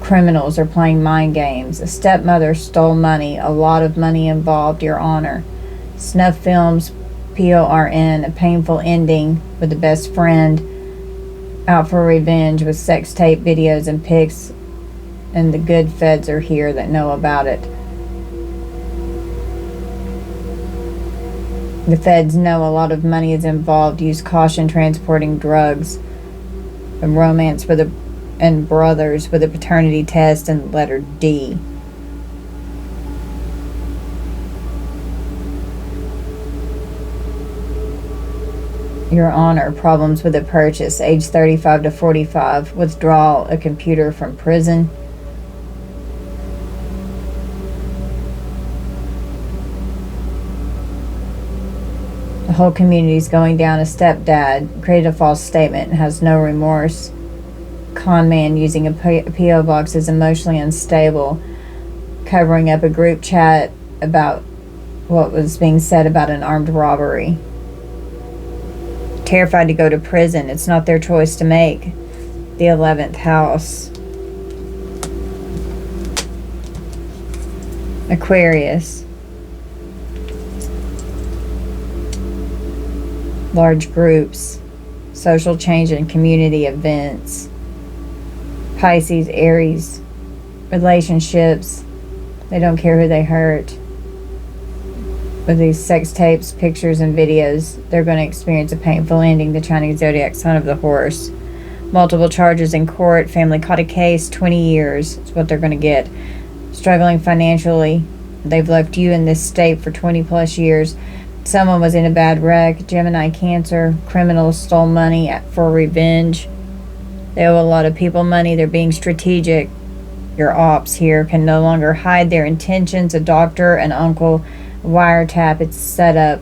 Criminals are playing mind games. A stepmother stole money. A lot of money involved. Your honor. Snuff films. PORN, a painful ending with the best friend. Out for revenge with sex tape videos and pics, and the good feds are here that know about it. The feds know a lot of money is involved. Use caution transporting drugs. A romance and brothers with a paternity test and letter D. Your Honor, problems with a purchase, age 35 to 45, withdrawal a computer from prison. The whole community is going down. A stepdad created a false statement and has no remorse. Con man using a P.O. box is emotionally unstable, covering up a group chat about what was being said about an armed robbery. Terrified to go to prison. It's not their choice to make. The 11th house. Aquarius. Large groups. Social change and community events. Pisces, Aries. Relationships. They don't care who they hurt. With these sex tapes, pictures, and videos, they're going to experience a painful ending. The Chinese zodiac sign of the horse. Multiple charges in court. Family caught a case. 20 years is what they're going to get. Struggling financially. They've left you in this state for 20 plus years. Someone was in a bad wreck. Gemini, Cancer. Criminals stole money for revenge. They owe a lot of people money. They're being strategic. Your ops here can no longer hide their intentions. A doctor, an uncle, wiretap. It's set up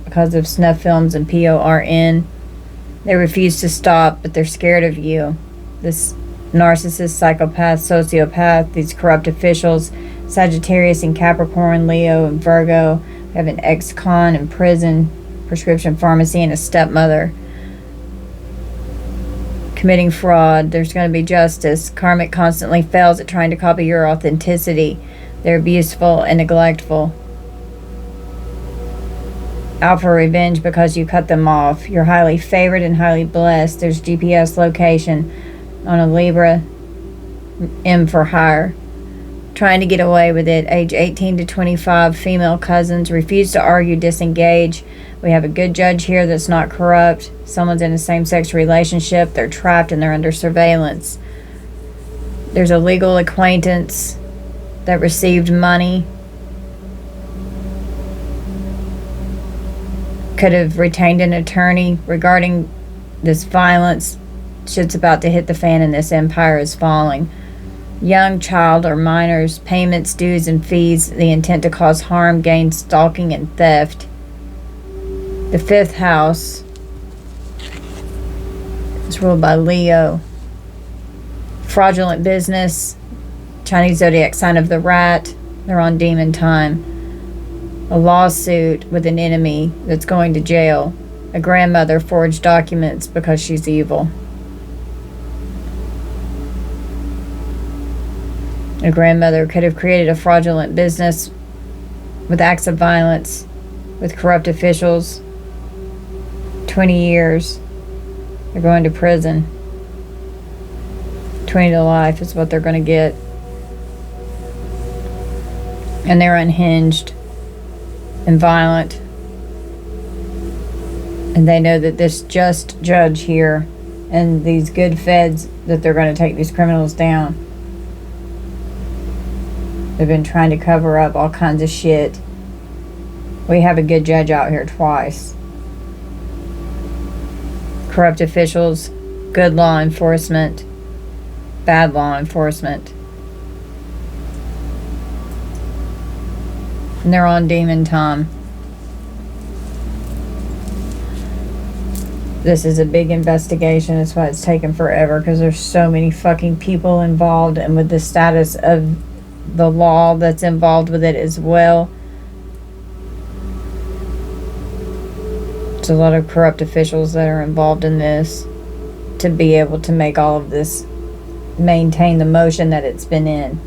because of snuff films and PORN. They refuse to stop, but they're scared of you. This narcissist, psychopath, sociopath, these corrupt officials, Sagittarius and Capricorn, Leo and Virgo. We have an ex-con in prison, prescription pharmacy, and a stepmother committing fraud. There's going to be justice. Karmic constantly fails at trying to copy your authenticity. They're abuseful and neglectful. Out for revenge because you cut them off. You're highly favored and highly blessed. There's GPS location on a Libra. M for hire. Trying to get away with it. Age 18 to 25. Female cousins. Refuse to argue. Disengage. We have a good judge here that's not corrupt. Someone's in a same-sex relationship. They're trapped and they're under surveillance. There's a legal acquaintance that received money. Could have retained an attorney regarding this violence. Shit's about to hit the fan and this empire is falling. Young, child, or minors, payments, dues, and fees. The intent to cause harm, gain, stalking, and theft. The 5th house is ruled by Leo. Fraudulent business. Chinese zodiac sign of the rat. They're on demon time. A lawsuit with an enemy that's going to jail. A grandmother forged documents because she's evil. A grandmother could have created a fraudulent business with acts of violence, with corrupt officials. 20 years. They're going to prison. 20 to life is what they're going to get. And they're unhinged and violent, and they know that this just judge here and these good feds that they're going to take these criminals down. They've been trying to cover up all kinds of shit. We have a good judge out here twice. Corrupt officials, good law enforcement, bad law enforcement. And they're on demon time. This is a big investigation. That's why it's taken forever, because there's so many fucking people involved, and with the status of the law that's involved with it as well. It's a lot of corrupt officials that are involved in this to be able to make all of this maintain the motion that it's been in.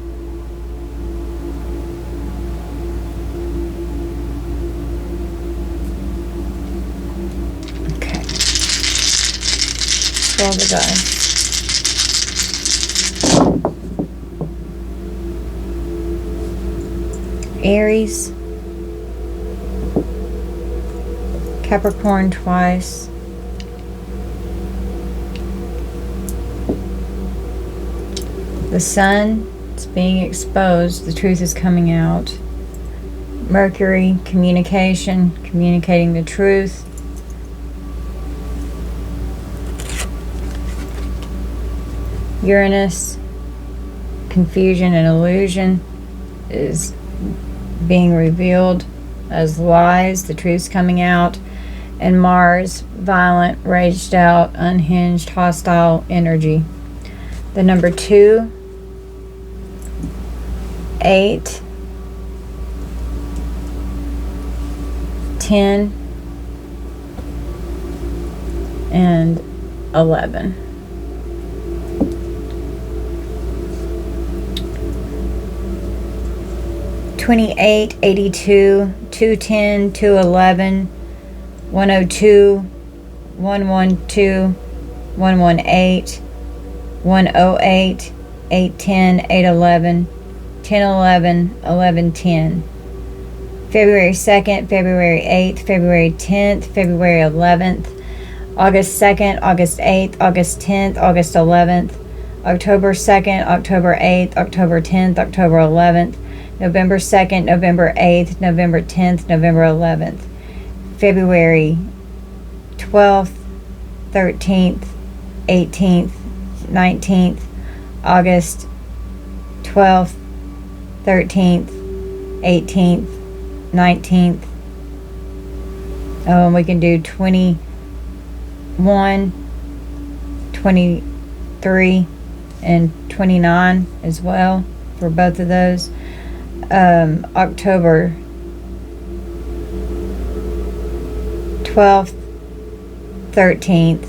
Roll the dice. Aries. Capricorn twice. The sun is being exposed. The truth is coming out. Mercury, communication, communicating the truth. Uranus, confusion and illusion is being revealed as lies. The truth's coming out. And Mars, violent, raged out, unhinged, hostile energy. The number 2, 8, 10, and 11. $28, $82, $210, $211, $102, $112, $118, $108, $810, $811, $1011, $1110. February 2nd, February 8th, February 10th, February 11th, August 2nd, August 8th, August 10th, August 11th, October 2nd, October 8th, October 10th, October 11th, November 2nd, November 8th, November 10th, November 11th, February 12th, 13th, 18th, 19th, August 12th, 13th, 18th, 19th. Oh, and we can do 21, 23, and 29 as well for both of those. October 12th, 13th,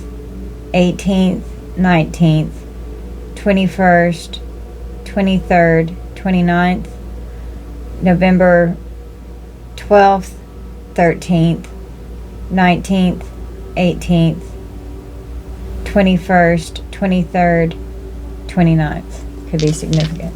18th, 19th, 21st, 23rd, 29th, November 12th, 13th, 19th, 18th, 21st, 23rd, 29th. Could be significant.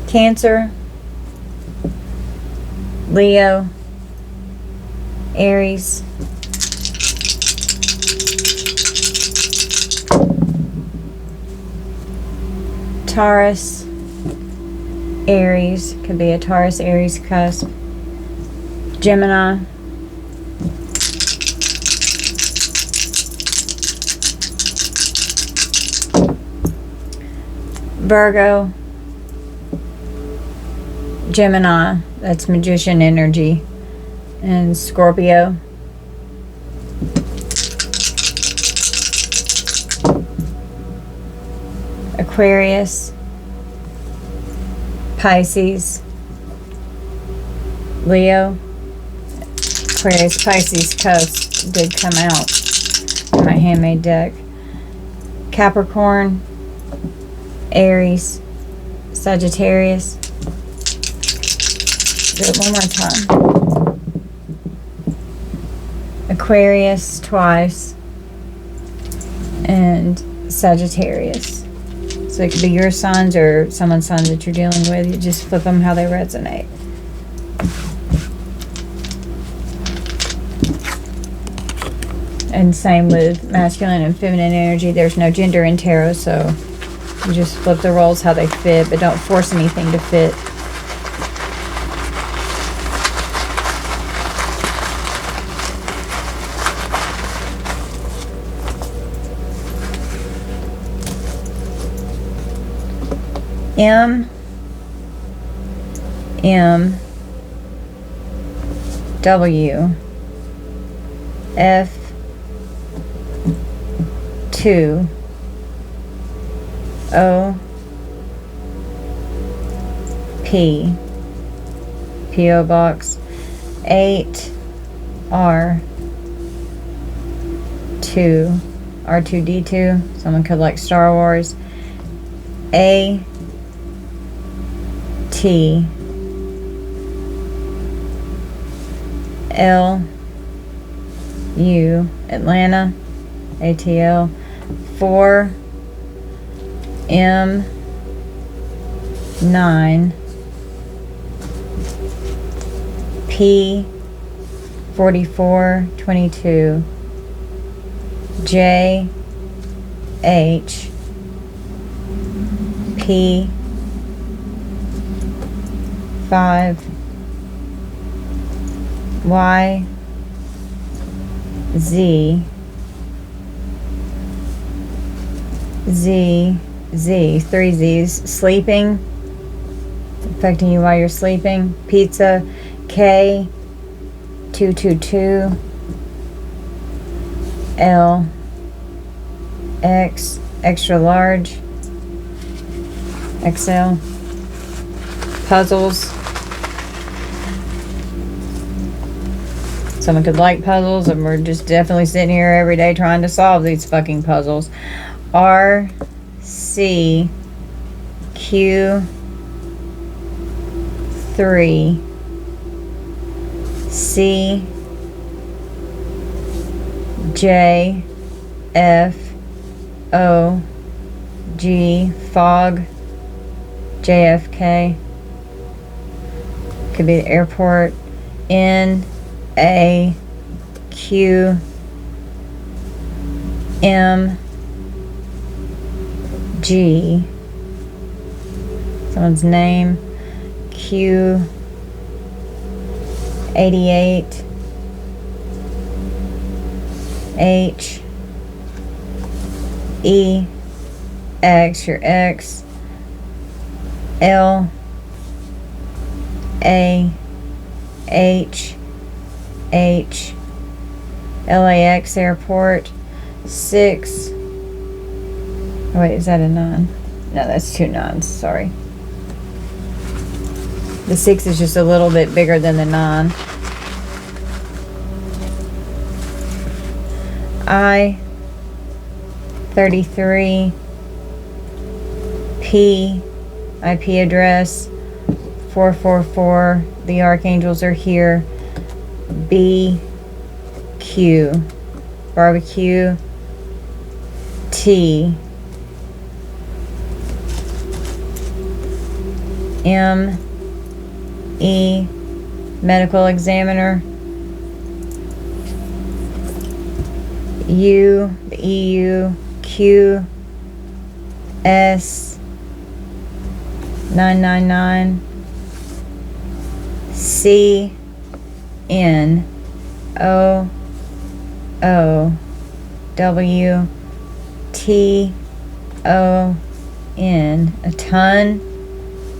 Cancer, Leo, Aries, Taurus, Aries, could be a Taurus Aries cusp, Gemini, Virgo, Gemini, that's magician energy, and Scorpio, Aquarius, Pisces, Leo. Aquarius, Pisces cusp did come out in my handmade deck. Capricorn, Aries, Sagittarius. Do it one more time. Aquarius twice, and Sagittarius. So it could be your signs or someone's signs that you're dealing with. You just flip them how they resonate. And same with masculine and feminine energy. There's no gender in tarot, so you just flip the roles how they fit, but don't force anything to fit. M W F 2 O P P.O. Box 8 R 2 R2D2. Someone could like Star Wars. A T L U Atlanta ATL. 4 M 9 P 4422 J H P 5 Y Z Z 3 Z's. Sleeping, affecting you while you're sleeping. Pizza, K 222 L X extra large XL. Puzzles. Someone could like puzzles, and we're just definitely sitting here every day trying to solve these fucking puzzles. R C Q 3 C J F O G Fog JFK. Could be the airport. N A Q M G. Someone's name. Q 88 H E X, your X. L A H H LAX airport. 6. Oh wait, is that a 9? No, that's 2 9s, sorry. The 6 is just a little bit bigger than the 9. I 33 P IP address 444. The archangels are here. B Q barbecue. T M E medical examiner. U the EU. Q S 999. C N O O W T O N. A ton.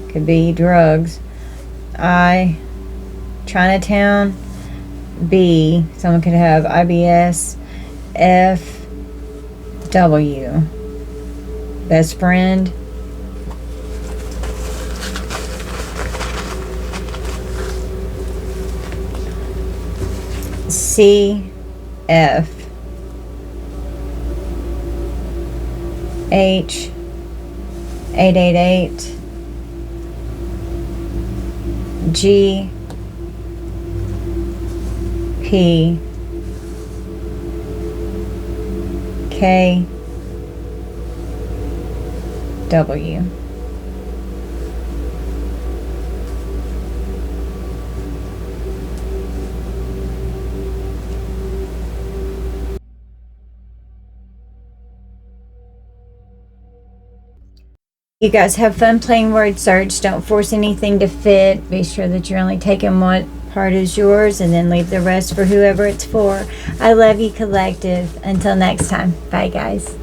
Could be drugs. I Chinatown. B, someone could have IBS. F W, best friend. C F H 888. G P K W. You guys have fun playing word search. Don't force anything to fit. Be sure that you're only taking what part is yours, and then leave the rest for whoever it's for. I love you, collective. Until next time. Bye, guys.